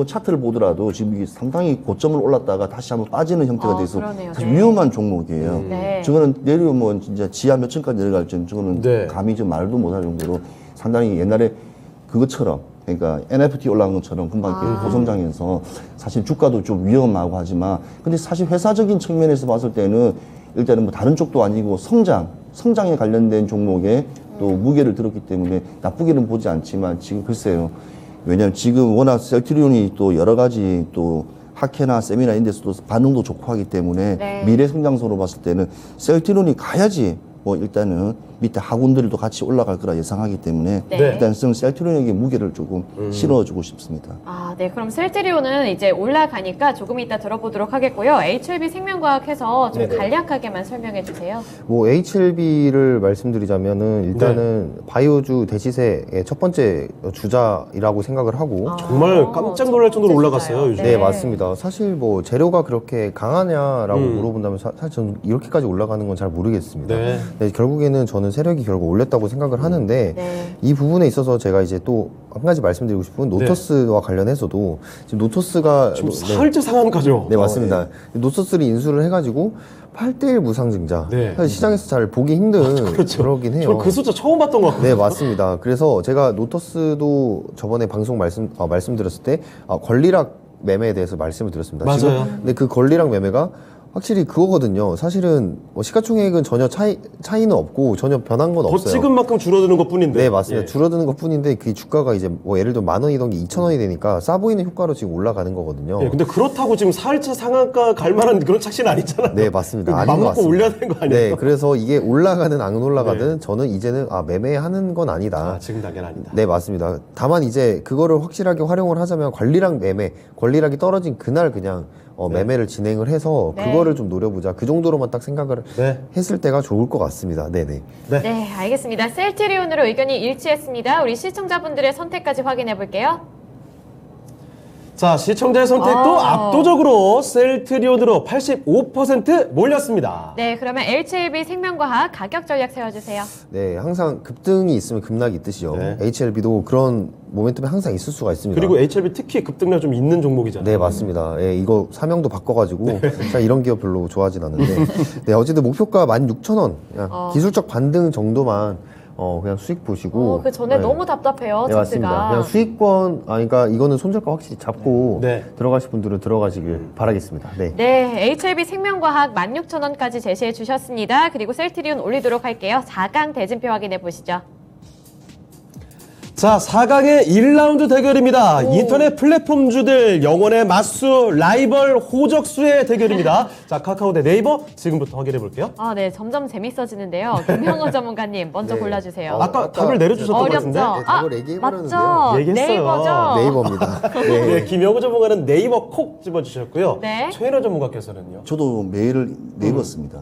차트를 보더라도 지금 이게 상당히 고점을 올랐다가 다시 한번 빠지는 형태가 돼서 그러네요. 사실 네. 위험한 종목이에요. 네. 저거는 내려오면 진짜 지하 몇 층까지 내려갈지 저거는 네. 감히 좀 말도 못할 정도로 상당히 옛날에 그것처럼 그러니까 NFT 올라간 것처럼 금방 이렇게 고성장해서 사실 주가도 좀 위험하고 하지만 근데 사실 회사적인 측면에서 봤을 때는 일단은 뭐 다른 쪽도 아니고 성장에 관련된 종목에 또 무게를 들었기 때문에 나쁘게는 보지 않지만 지금 글쎄요. 왜냐하면 지금 워낙 셀트리온이 또 여러 가지 또 하케나 세미나 인데스도 반응도 좋고 하기 때문에 네. 미래 성장성으로 봤을 때는 셀트리온이 가야지 뭐 일단은 밑에 하군들도 같이 올라갈 거라 예상하기 때문에 네. 일단 셀트리온에게 무게를 조금 실어주고 싶습니다. 아, 네. 그럼 셀트리온은 이제 올라가니까 조금 이따 들어보도록 하겠고요. HLB 생명과학해서 좀 네네. 간략하게만 설명해 주세요. 뭐 HLB를 말씀드리자면은 일단은 바이오주 대시세의 첫 번째 주자이라고 생각을 하고 정말 깜짝 놀랄 정도로 첫 번째 올라갔어요, 주자요. 요즘. 네, 맞습니다. 사실 뭐 재료가 그렇게 강하냐라고 물어본다면 사실 저는 이렇게까지 올라가는 건 잘 모르겠습니다. 네. 네, 결국에는 저는 세력이 결국 올렸다고 생각을 하는데 네. 이 부분에 있어서 제가 이제 또 한 가지 말씀드리고 싶은 노토스와 관련해서도 지금 노토스가 지금 네, 사흘째 상한가죠. 네, 맞습니다. 노토스를 인수를 해가지고 8대1 무상증자. 네. 사실 시장에서 잘 보기 힘든 그렇죠. 그러긴 해요. 저 그 숫자 처음 봤던 것 같아요. 네, 맞습니다. 그래서 제가 노토스도 저번에 방송 말씀드렸을 때 권리락 매매에 대해서 말씀을 드렸습니다. 맞아요. 지금 근데 그 권리락 매매가 확실히 그거거든요. 사실은 뭐 시가총액은 전혀 차이는 없고 전혀 변한 건 더 없어요. 찍은 만큼 줄어드는 것 뿐인데. 네, 맞습니다. 예. 줄어드는 것 뿐인데 그 주가가 이제 뭐 예를 들어 10,000원이던 게 2,000원이 되니까 싸 보이는 효과로 지금 올라가는 거거든요. 예, 근데 그렇다고 지금 사흘째 상한가 갈 만한 그런 착시는 아니잖아요. 네, 맞습니다. 아닌 맘 것 먹고 같습니다. 올려야 되는 거 아니에요? 네, 그래서 이게 올라가든 안 올라가든 저는 이제는 매매하는 건 아니다. 아, 지금 단계는 아니다. 네, 맞습니다. 다만 이제 그거를 확실하게 활용을 하자면 관리락 매매, 권리락이 떨어진 그날 그냥 매매를 진행을 해서 네. 그거를 좀 노려보자. 그 정도로만 딱 생각을 네. 했을 때가 좋을 것 같습니다. 네네. 네, 알겠습니다. 셀트리온으로 의견이 일치했습니다. 우리 시청자분들의 선택까지 확인해 볼게요. 자, 시청자의 선택도 압도적으로 셀트리온으로 85% 몰렸습니다. 네, 그러면 HLB 생명과학 가격 전략 세워주세요. 네, 항상 급등이 있으면 급락이 있듯이요. 네. HLB도 그런 모멘텀이 항상 있을 수가 있습니다. 그리고 HLB 특히 급등량 좀 있는 종목이잖아요. 네, 맞습니다. 예, 이거 사명도 바꿔가지고, 제가 이런 기업 별로 좋아하진 않는데. 네, 어쨌든 목표가 16,000원. 그냥 기술적 반등 정도만, 그냥 수익 보시고. 그 전에 네. 너무 답답해요, 네, 맞습니다. 차트가. 그냥 수익권, 그러니까 이거는 손절가 확실히 잡고 네. 들어가실 분들은 들어가시길 바라겠습니다. 네. 네, HLB 생명과학 16,000원까지 제시해 주셨습니다. 그리고 셀트리온 올리도록 할게요. 4강 대진표 확인해 보시죠. 자, 4강의 1라운드 대결입니다. 인터넷 플랫폼주들 영혼의 맞수, 라이벌, 호적수의 대결입니다. 자, 카카오 대 네이버 지금부터 확인해 볼게요. 아, 네, 점점 재밌어지는데요. 김형호 전문가님 먼저 네. 골라주세요. 아까 답을 내려주셨던 것 어렵죠? 같은데. 네, 답을 얘기해버렸는데요. 맞죠? 얘기했어요. 네이버죠? 네이버입니다. 네, 네. 김영우 전문가는 네이버 콕 집어주셨고요. 네. 최인호 전문가께서는요. 저도 메일을 네이버습니다.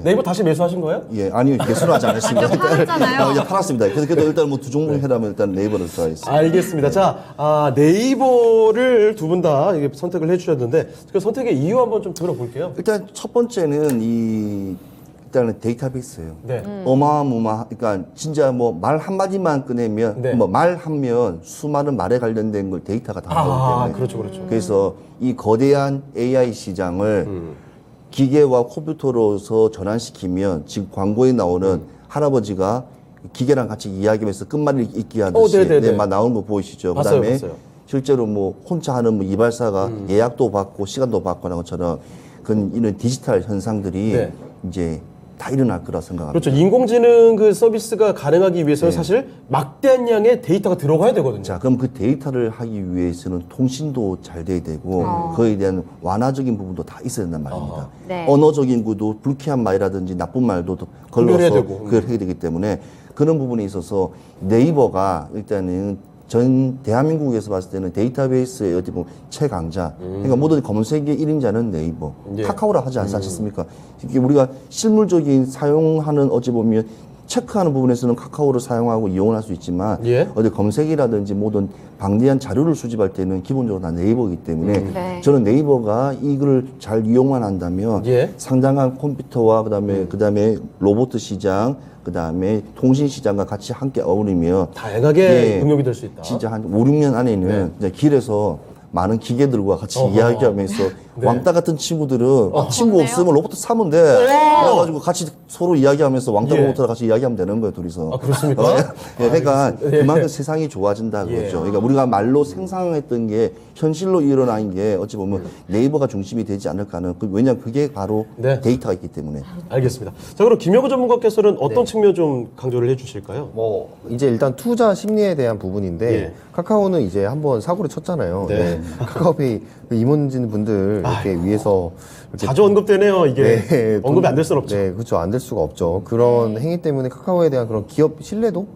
네이버 다시 매수하신 거예요? 예, 아니요, 매수는 하지 않았습니다. 완전 팔았잖아요. 이제 팔았습니다. 그래도 일단 뭐 두 종목 해라면 일단 네이버를 써야겠습니다. 알겠습니다. 자, 네이버를 두 분 다 선택을 해주셨는데 그 선택의 이유 한번 좀 들어볼게요. 일단 첫 번째는 이 일단은 데이터베이스예요. 네. 그러니까 진짜 뭐 말 한마디만 꺼내면 네. 뭐 말하면 수많은 말에 관련된 걸 데이터가 다 나오기 때문에 그렇죠, 그렇죠. 그래서 이 거대한 AI 시장을 기계와 컴퓨터로서 전환시키면 지금 광고에 나오는 할아버지가 기계랑 같이 이야기하면서 끝말잇기 읽기 하듯이 네네네. 막 나오는 거 보이시죠? 봤어요, 그다음에 봤어요. 실제로 뭐 혼자 하는 뭐 이발사가 예약도 받고 시간도 받고 하는 것처럼 그런 이런 디지털 현상들이 네. 이제 다 일어날 거라 생각합니다. 그렇죠. 인공지능 그 서비스가 가능하기 위해서는 사실 막대한 양의 데이터가 들어가야 되거든요. 자, 그럼 그 데이터를 하기 위해서는 통신도 잘 돼야 되고 그거에 대한 완화적인 부분도 다 있어야 된단 말입니다. 네. 언어적인 구도, 불쾌한 말이라든지 나쁜 말도 구별해야 걸러서 되고. 그걸 해야 되기 때문에 그런 부분에 있어서 네이버가 일단은 전 대한민국에서 봤을 때는 데이터베이스의 어디 보면 최강자. 그러니까 모든 검색의 1인자는 네이버. 예. 카카오라 하지 않습니까? 이게 우리가 실물적인 사용하는 어찌 보면 체크하는 부분에서는 카카오를 사용하고 이용할 수 있지만 예. 어디 검색이라든지 모든 방대한 자료를 수집할 때는 기본적으로 다 네이버이기 때문에 네. 저는 네이버가 이걸 잘 이용만 한다면 예. 상당한 컴퓨터와 그다음에 로봇 시장 그다음에 통신 시장과 같이 함께 어울리며 다양하게 응용이 될 수 있다. 진짜 한 5, 6년 안에는 이제 길에서 많은 기계들과 같이 어허. 이야기하면서 네. 왕따 같은 친구들은 친구 좋네요. 없으면 로봇 사면 돼. 그래가지고 같이 서로 이야기하면서 왕따 예. 로봇이랑 같이 이야기하면 되는 거예요, 둘이서. 아, 그렇습니까? 예, 그러니까 알겠습니다. 예. 그만큼 세상이 좋아진다 예. 그거죠. 그러니까 우리가 말로 상상했던 게 현실로 일어난 게 어찌 보면 네이버가 중심이 되지 않을까 하는 왜냐하면 그게 바로 네. 데이터가 있기 때문에. 알겠습니다. 자, 그럼 김영호 전문가께서는 어떤 측면 좀 강조를 해주실까요? 뭐 이제 일단 투자 심리에 대한 부분인데 예. 카카오는 이제 한번 사고를 쳤잖아요. 네. 네. 카카오페이 그 임원진 분들 이렇게 위해서 이렇게 자주 언급되네요, 이게. 네, 언급이 안 될 수는 없죠. 네, 그렇죠. 안 될 수가 없죠. 그런 행위 때문에 카카오에 대한 그런 기업 신뢰도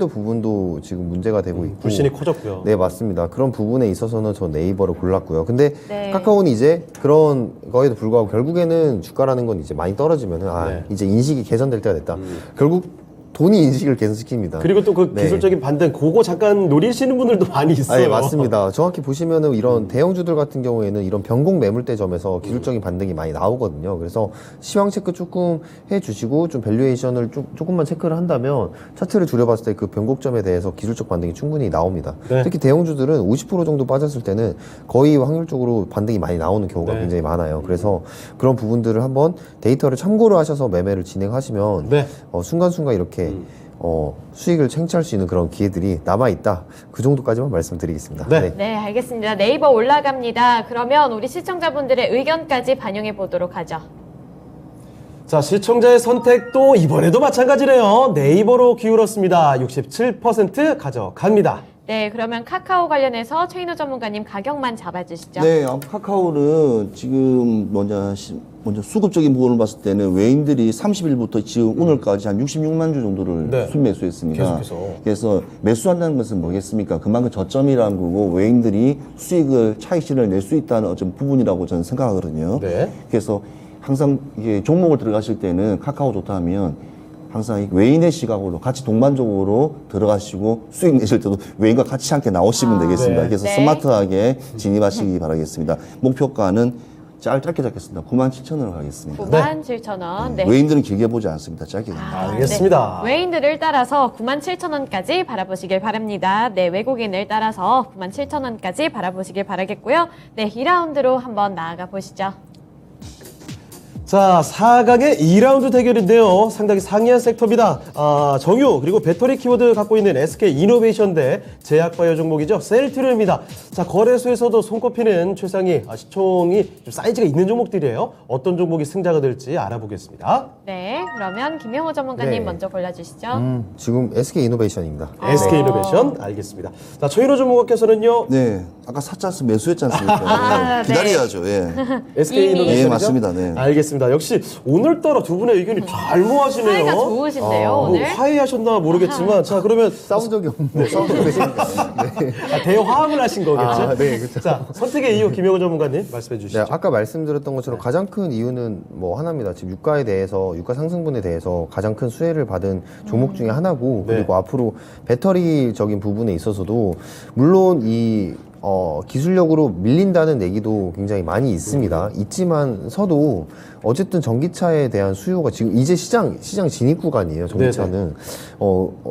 부분도 지금 문제가 되고 있고. 불신이 커졌고요. 네, 맞습니다. 그런 부분에 있어서는 저 네이버를 골랐고요. 근데 네. 카카오는 이제 그런 거에도 불구하고 결국에는 주가라는 건 이제 많이 떨어지면은 네. 이제 인식이 개선될 때가 됐다. 결국 돈이 인식을 개선시킵니다. 그리고 또 그 네. 기술적인 반등, 그거 잠깐 노리시는 분들도 많이 있어요. 네, 맞습니다. 정확히 보시면은 이런 대형주들 같은 경우에는 이런 변곡 매물대점에서 기술적인 반등이 많이 나오거든요. 그래서 시황 체크 조금 해주시고 좀 밸류에이션을 조금만 체크를 한다면 차트를 줄여봤을 때 그 변곡점에 대해서 기술적 반등이 충분히 나옵니다. 네. 특히 대형주들은 50% 정도 빠졌을 때는 거의 확률적으로 반등이 많이 나오는 경우가 네. 굉장히 많아요. 그래서 그런 부분들을 한번 데이터를 참고로 하셔서 매매를 진행하시면 네. 순간순간 이렇게 수익을 챙취할 수 있는 그런 기회들이 남아있다. 그 정도까지만 말씀드리겠습니다. 네. 네, 알겠습니다. 네이버 올라갑니다. 그러면 우리 시청자분들의 의견까지 반영해 보도록 하죠. 자, 시청자의 선택도 이번에도 마찬가지네요. 네이버로 기울었습니다. 67% 가져갑니다. 네, 그러면 카카오 관련해서 최인호 전문가님 가격만 잡아주시죠. 네, 카카오는 지금 먼저 수급적인 부분을 봤을 때는 외인들이 30일부터 지금 오늘까지 한 66만 주 정도를 네. 순매수했습니다. 계속해서. 그래서 매수한다는 것은 뭐겠습니까? 그만큼 저점이라는 거고 외인들이 수익을 차익 실현을 낼 수 있다는 어떤 부분이라고 저는 생각하거든요. 네. 그래서 항상 이게 종목을 들어가실 때는 카카오 좋다 하면 항상 이 외인의 시각으로 같이 동반적으로 들어가시고 수익 내실 때도 외인과 같이 함께 나오시면 되겠습니다. 네. 그래서 네. 스마트하게 진입하시기 바라겠습니다. 목표가는 짧게 잡겠습니다. 97,000원으로 가겠습니다. 97,000원. 네. 외인들은 길게 보지 않습니다. 짧게 갑니다. 알겠습니다. 네. 외인들을 따라서 97,000원까지 바라보시길 바랍니다. 네, 외국인을 따라서 97,000원까지 바라보시길 바라겠고요. 네, 2라운드로 한번 나아가 보시죠. 자, 4강의 2라운드 대결인데요. 상당히 상이한 섹터입니다. 정유 그리고 배터리 키워드 갖고 있는 SK 이노베이션 대 제약바이오 종목이죠. 셀트리온입니다. 자, 거래소에서도 손꼽히는 최상위 시총이 좀 사이즈가 있는 종목들이에요. 어떤 종목이 승자가 될지 알아보겠습니다. 네, 그러면 김영호 전문가님 네. 먼저 골라주시죠. 지금 SK 이노베이션입니다. SK 이노베이션 알겠습니다. 자, 최인호 전문가께서는요. 네, 아까 사자스 매수했지 않습니까? 네. 기다려야죠. 예. SK 이미. 이노베이션이죠? 예, 맞습니다. 네. 알겠습니다. 역시 오늘따라 두 분의 의견이 잘 모아지네요. 사이가 좋으신데요, 뭐 오늘? 화해하셨나 모르겠지만 자, 그러면 싸운 적이 없는데 싸운 적이 계시니까. 네. 대화합을 하신 거겠죠? 네, 그렇죠. 자, 선택의 이유 김영호 전문가님 말씀해 주시죠. 네, 아까 말씀드렸던 것처럼 가장 큰 이유는 뭐 하나입니다. 지금 유가 상승분에 대해서 가장 큰 수혜를 받은 종목 중에 하나고 네. 그리고 앞으로 배터리적인 부분에 있어서도 물론 이 기술력으로 밀린다는 얘기도 굉장히 많이 있습니다. 있지만서도 어쨌든 전기차에 대한 수요가 지금 이제 시장 진입 구간이에요. 전기차는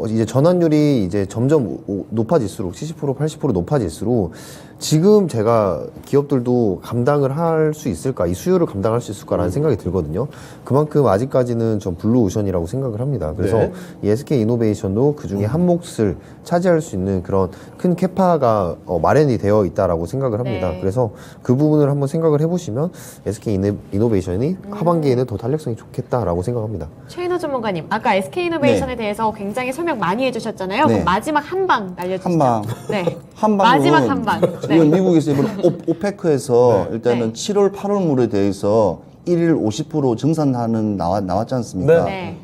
이제 전환율이 이제 점점 높아질수록 70% 80% 높아질수록 지금 제가 기업들도 감당을 할 수 있을까, 이 수요를 감당할 수 있을까라는 생각이 들거든요. 그만큼 아직까지는 전 블루오션이라고 생각을 합니다. 그래서 네. 이 SK 이노베이션도 그 중에 한 몫을 차지할 수 있는 그런 큰 캐파가 마련이 되어 있다라고 생각을 합니다. 네. 그래서 그 부분을 한번 생각을 해보시면 SK 이노베이션이 하반기에는 더 탄력성이 좋겠다라고 생각합니다. 최인호 전문가님, 아까 SK이노베이션에 대해서 굉장히 설명 많이 해주셨잖아요. 네. 그럼 마지막 한 방 날려주시죠. 한 방. 네. 한 방은 마지막 한 방. 지금 미국에서 이번 오페크에서 일단은 네. 7월, 8월물에 대해서 1일 50% 증산하는 나왔지 않습니까? 네.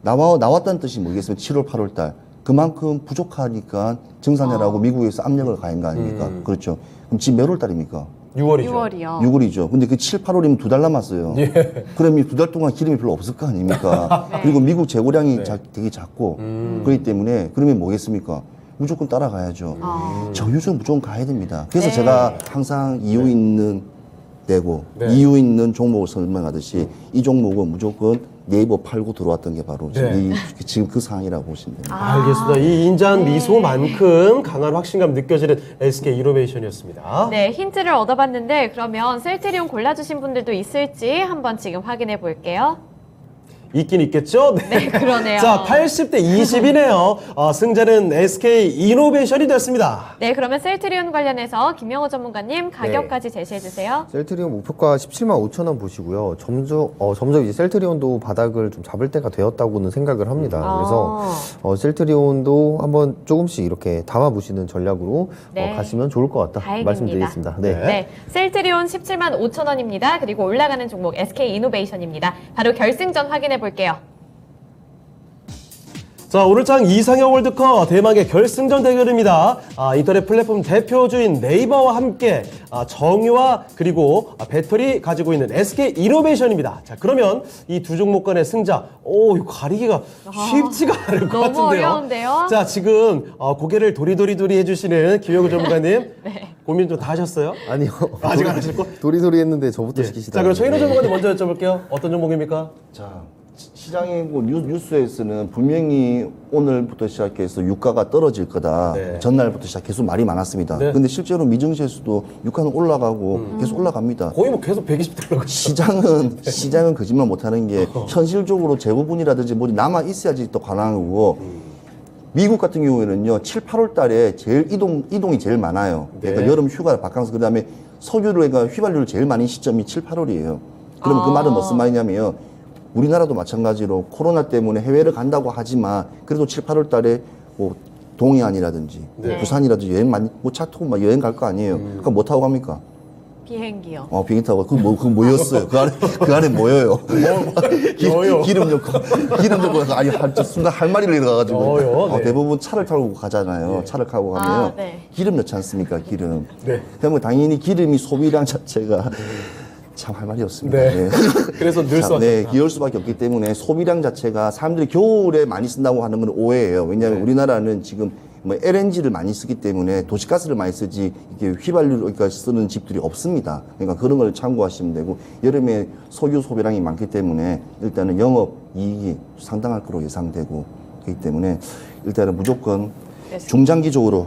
나왔다는 뜻이 뭐겠습니까? 7월, 8월 달. 그만큼 부족하니까 증산해라고 미국에서 압력을 가한 거 아닙니까? 그렇죠. 그럼 지금 몇 월 달입니까? 6월이죠. 6월이요. 6월이죠. 근데 그 7, 8월이면 2달 남았어요. 그럼 이 2달 동안 기름이 별로 없을 거 아닙니까? 네. 그리고 미국 재고량이 되게 작고 그렇기 때문에 그러면 뭐겠습니까? 무조건 따라가야죠. 정유주는 무조건 가야 됩니다. 그래서 네. 제가 항상 이유 있는 내고 네. 이유 있는 종목을 설명하듯이 이 종목은 무조건 네이버 팔고 들어왔던 게 바로 네. 지금 그 상황이라고 보시면 됩니다. 알겠습니다. 이 인자한 미소만큼 강한 확신감 느껴지는 SK 이노베이션이었습니다. 네, 힌트를 얻어봤는데 그러면 셀트리온 골라주신 분들도 있을지 한번 지금 확인해 볼게요. 있긴 있겠죠? 네, 그러네요. 자, 80대 20이네요. 승자는 SK 이노베이션이 됐습니다. 네, 그러면 셀트리온 관련해서 김영호 전문가님 가격까지 제시해 주세요. 셀트리온 목표가 17만 5천 원 보시고요. 점점 이제 셀트리온도 바닥을 좀 잡을 때가 되었다고는 생각을 합니다. 그래서 셀트리온도 한번 조금씩 이렇게 담아 보시는 전략으로 네. 가시면 좋을 것 같다 다행입니다. 말씀드리겠습니다. 네. 네, 셀트리온 17만 5천 원입니다. 그리고 올라가는 종목 SK 이노베이션입니다. 바로 결승전 확인해 볼게요. 자, 오늘 장 이상형 월드컵 대망의 결승전 대결입니다. 인터넷 플랫폼 대표주인 네이버와 함께 정유와 그리고 배터리 가지고 있는 SK 이노베이션입니다. 자, 그러면 이 두 종목 간의 승자, 이거 가리기가 쉽지가 않을 것 너무 같은데요. 어려운데요? 자, 지금 고개를 도리도리 해주시는 김영우 전문가님, 네. 고민 좀 다 하셨어요? 아니요. 아직 안 하셨고? 도리도리 했는데 저부터 예. 시키시다. 자, 그럼 최인호 전문가님 먼저 여쭤볼게요. 어떤 종목입니까? 자, 시장의 뉴스에서는 분명히 오늘부터 시작해서 유가가 떨어질 거다. 네. 전날부터 시작해서 말이 많았습니다. 네. 근데 실제로 미증시에서도 유가는 올라가고 계속 올라갑니다. 거의 뭐 계속 120달러. 시장은 거짓말 못하는 게 현실적으로 재고분이라든지 뭐 남아 있어야지 또 가능한 거고 미국 같은 경우에는요 7, 8월 달에 제일 이동이 제일 많아요. 그러니까 네. 여름 휴가 바캉스 그다음에 석유를 그러니까 휘발유를 제일 많이 시점이 7, 8월이에요. 그러면 그 말은 무슨 말이냐면요. 우리나라도 마찬가지로 코로나 때문에 해외를 간다고 하지만 그래도 7, 8월 달에 뭐 동해안이라든지 네. 부산이라든지 여행 많이 뭐 차 타고 막 여행 갈 거 아니에요. 그러니까 뭐 타고 갑니까? 비행기요. 비행기 타고 그거 뭐였어요? 그 안에 뭐예요? 뭐요? 기름 넣고 아니 순간 할 말이 일어나가지고 네. 대부분 차를 타고 가잖아요. 차를 타고 가면 네. 기름 넣지 않습니까? 기름. 네. 그러면 당연히 기름이 소비량 자체가 참 할 말이 없습니다. 네. 그래서 늘 참, 써. 네, 기울 수밖에 없기 때문에 소비량 자체가 사람들이 겨울에 많이 쓴다고 하는 건 오해예요. 왜냐하면 우리나라는 지금 뭐 LNG를 많이 쓰기 때문에 도시가스를 많이 쓰지 이게 휘발유를 그러니까 쓰는 집들이 없습니다. 그러니까 그런 걸 참고하시면 되고 여름에 석유 소비량이 많기 때문에 일단은 영업 이익이 상당할 거로 예상되고 그렇기 때문에 일단은 무조건 중장기적으로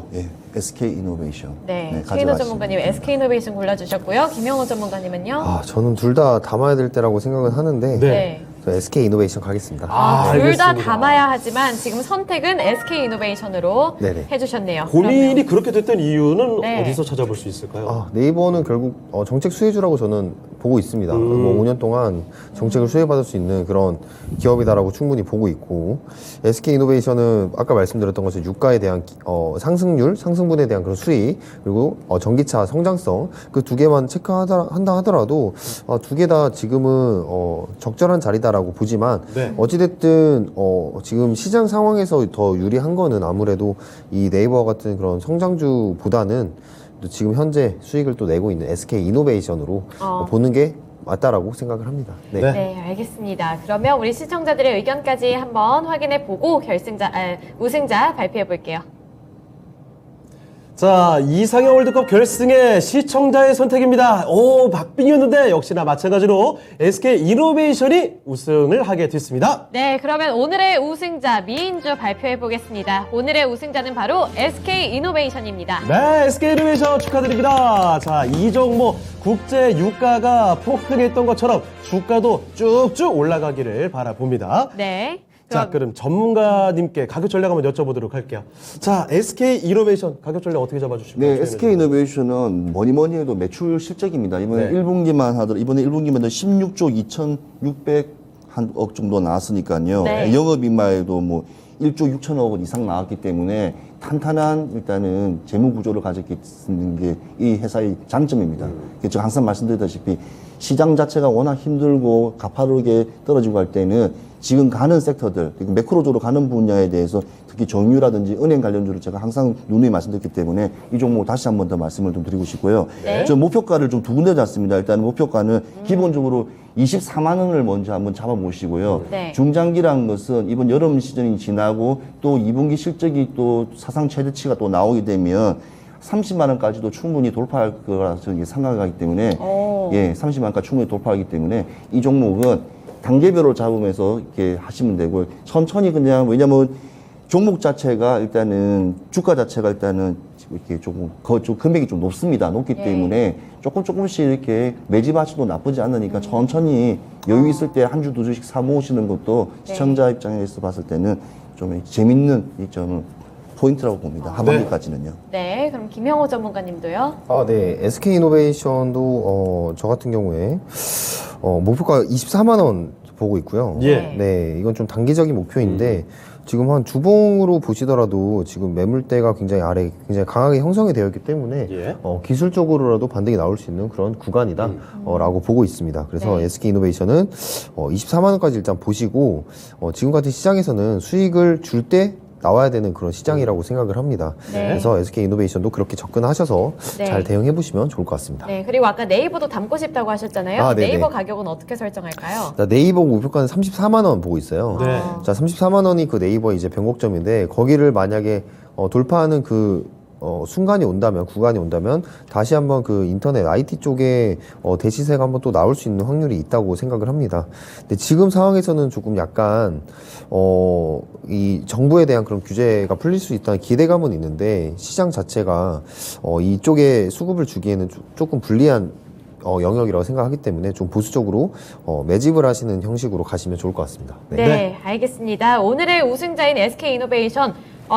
SK 이노베이션 네, 최인호 가져가시면 전문가님 SK 이노베이션 골라주셨고요. 김영호 전문가님은요? 저는 둘 다 담아야 될 때라고 생각은 하는데 네. 저 SK 이노베이션 가겠습니다. 둘 다 알겠습니다. 담아야 하지만 지금 선택은 SK 이노베이션으로 네네. 해주셨네요. 고민이 그렇게 됐던 이유는 네. 어디서 찾아볼 수 있을까요? 네이버는 결국 정책 수혜주라고 저는 보고 있습니다. 뭐 5년 동안 정책을 수혜받을 수 있는 그런 기업이다라고 충분히 보고 있고 SK 이노베이션은 아까 말씀드렸던 것처럼 유가에 대한 상승률, 상승분에 대한 그런 수익 그리고 전기차 성장성 그 두 개만 체크한다 하더라도 두 개 다 지금은 적절한 자리다라고 보지만 네. 어찌됐든 지금 시장 상황에서 더 유리한 거는 아무래도 이 네이버 같은 그런 성장주보다는 지금 현재 수익을 또 내고 있는 SK 이노베이션으로 보는 게 맞다라고 생각을 합니다. 네. 네. 네, 알겠습니다. 그러면 우리 시청자들의 의견까지 한번 확인해 보고 우승자 발표해 볼게요. 자, 이상형 월드컵 결승의 시청자의 선택입니다. 오, 박빙이었는데 역시나 마찬가지로 SK 이노베이션이 우승을 하게 됐습니다. 네, 그러면 오늘의 우승자 미인주 발표해 보겠습니다. 오늘의 우승자는 바로 SK 이노베이션입니다. 네, SK 이노베이션 축하드립니다. 자, 이 종목 국제 유가가 폭등했던 것처럼 주가도 쭉쭉 올라가기를 바라봅니다. 네. 자, 그럼 전문가님께 가격 전략 한번 여쭤보도록 할게요. 자, SK 이노베이션 가격 전략 어떻게 잡아주실까요? 네, SK 이노베이션은 뭐니 해도 매출 실적입니다. 이번에 네. 1분기만 하더라도 이번에 1분기만 16조 2,600억 정도 나왔으니까요. 네. 영업이익마에도 뭐 1조 6천억 원 이상 나왔기 때문에 탄탄한 일단은 재무 구조를 가졌기 때문에 이 회사의 장점입니다. 제가 항상 말씀드렸다시피 시장 자체가 워낙 힘들고 가파르게 떨어지고 할 때는 지금 가는 섹터들, 그리고 매크로적으로 가는 분야에 대해서 특히 정유라든지 은행 관련주를 제가 항상 누누이 말씀드렸기 때문에 이 종목 다시 한 번 더 말씀을 좀 드리고 싶고요. 네. 저 목표가를 좀 두 군데 잡습니다. 일단 목표가는 기본적으로 24만 원을 먼저 한번 잡아보시고요. 네. 중장기라는 것은 이번 여름 시즌이 지나고 또 2분기 실적이 또 사상 최대치가 또 나오게 되면 30만 원까지도 충분히 돌파할 거라서 저는 생각하기 때문에 오. 예, 30만 원까지 충분히 돌파하기 때문에 이 종목은 단계별로 잡으면서 이렇게 하시면 되고 천천히 그냥 왜냐면 종목 자체가 일단은 주가 자체가 일단은 이렇게 조금 좀 금액이 좀 높습니다. 높기 예. 때문에 조금씩 이렇게 매집하셔도 나쁘지 않으니까 천천히 여유 있을 때 한 주 두 주씩 사 모으시는 것도 네. 시청자 입장에서 봤을 때는 좀 재밌는 이 포인트라고 봅니다. 하반기까지는요. 네, 그럼 김영호 전문가님도요. 아, 네. SK 이노베이션도 저 같은 경우에 목표가 24만 원 보고 있고요. 예. 네, 이건 좀 단기적인 목표인데 지금 한 주봉으로 보시더라도 지금 매물대가 굉장히 아래 굉장히 강하게 형성이 되어 있기 때문에 예. 기술적으로라도 반등이 나올 수 있는 그런 구간이다 라고 보고 있습니다. 그래서 네. SK 이노베이션은 24만 원까지 일단 보시고 지금 같은 시장에서는 수익을 줄 때 나와야 되는 그런 시장이라고 생각을 합니다. 네. 그래서 SK 이노베이션도 그렇게 접근하셔서 네. 잘 대응해 보시면 좋을 것 같습니다. 네, 그리고 아까 네이버도 담고 싶다고 하셨잖아요. 아, 네네. 네이버 가격은 어떻게 설정할까요? 자, 네이버 목표가는 34만 원 보고 있어요. 네. 자, 34만 원이 그 네이버 이제 변곡점인데 거기를 만약에 돌파하는 그 순간이 온다면, 구간이 온다면 다시 한번 그 인터넷 IT 쪽에 대시세가 한번 또 나올 수 있는 확률이 있다고 생각을 합니다. 근데 지금 상황에서는 조금 약간 이 정부에 대한 그런 규제가 풀릴 수 있다는 기대감은 있는데 시장 자체가 이쪽에 수급을 주기에는 조금 불리한 영역이라고 생각하기 때문에 좀 보수적으로 매집을 하시는 형식으로 가시면 좋을 것 같습니다. 네, 네. 알겠습니다. 오늘의 우승자인 SK 이노베이션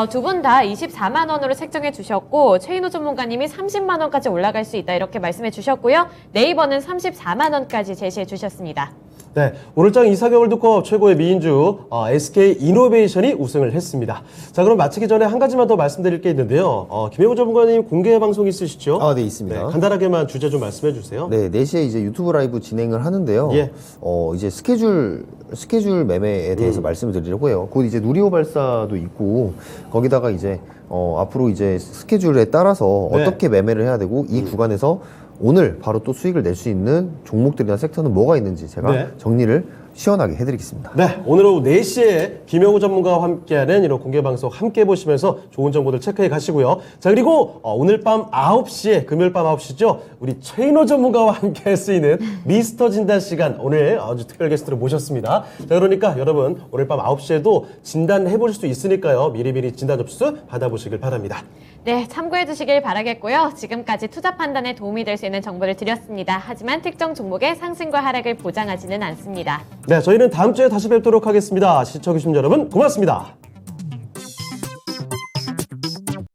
두 분 다 24만 원으로 책정해 주셨고 최인호 전문가님이 30만 원까지 올라갈 수 있다 이렇게 말씀해 주셨고요. 네이버는 34만 원까지 제시해 주셨습니다. 네, 오늘장 이상형 월드컵 최고의 미인주 SK 이노베이션이 우승을 했습니다. 자, 그럼 마치기 전에 한 가지만 더 말씀드릴 게 있는데요. 김혜호 전문가님 공개 방송 있으시죠? 아, 네, 있습니다. 네, 간단하게만 주제 좀 말씀해 주세요. 네, 4시에 이제 유튜브 라이브 진행을 하는데요. 예. 이제 스케줄 매매에 대해서 말씀을 드리려고 해요. 곧 이제 누리호 발사도 있고, 거기다가 이제, 앞으로 이제 스케줄에 따라서 네. 어떻게 매매를 해야 되고, 이 구간에서 오늘 바로 또 수익을 낼 수 있는 종목들이나 섹터는 뭐가 있는지 제가 네. 정리를 시원하게 해드리겠습니다. 네, 오늘 오후 4시에 김영우 전문가와 함께하는 이런 공개방송 함께 보시면서 좋은 정보들 체크해 가시고요. 자, 그리고 오늘 밤 9시에, 금요일 밤 9시죠. 우리 최인호 전문가와 함께 할 수 있는 미스터 진단 시간 오늘 아주 특별 게스트를 모셨습니다. 자, 그러니까 여러분 오늘 밤 9시에도 진단해 보실 수 있으니까요. 미리미리 진단 접수 받아보시길 바랍니다. 네, 참고해 주시길 바라겠고요. 지금까지 투자 판단에 도움이 될 수 있는 정보를 드렸습니다. 하지만 특정 종목의 상승과 하락을 보장하지는 않습니다. 네, 저희는 다음 주에 다시 뵙도록 하겠습니다. 시청해주신 여러분 고맙습니다.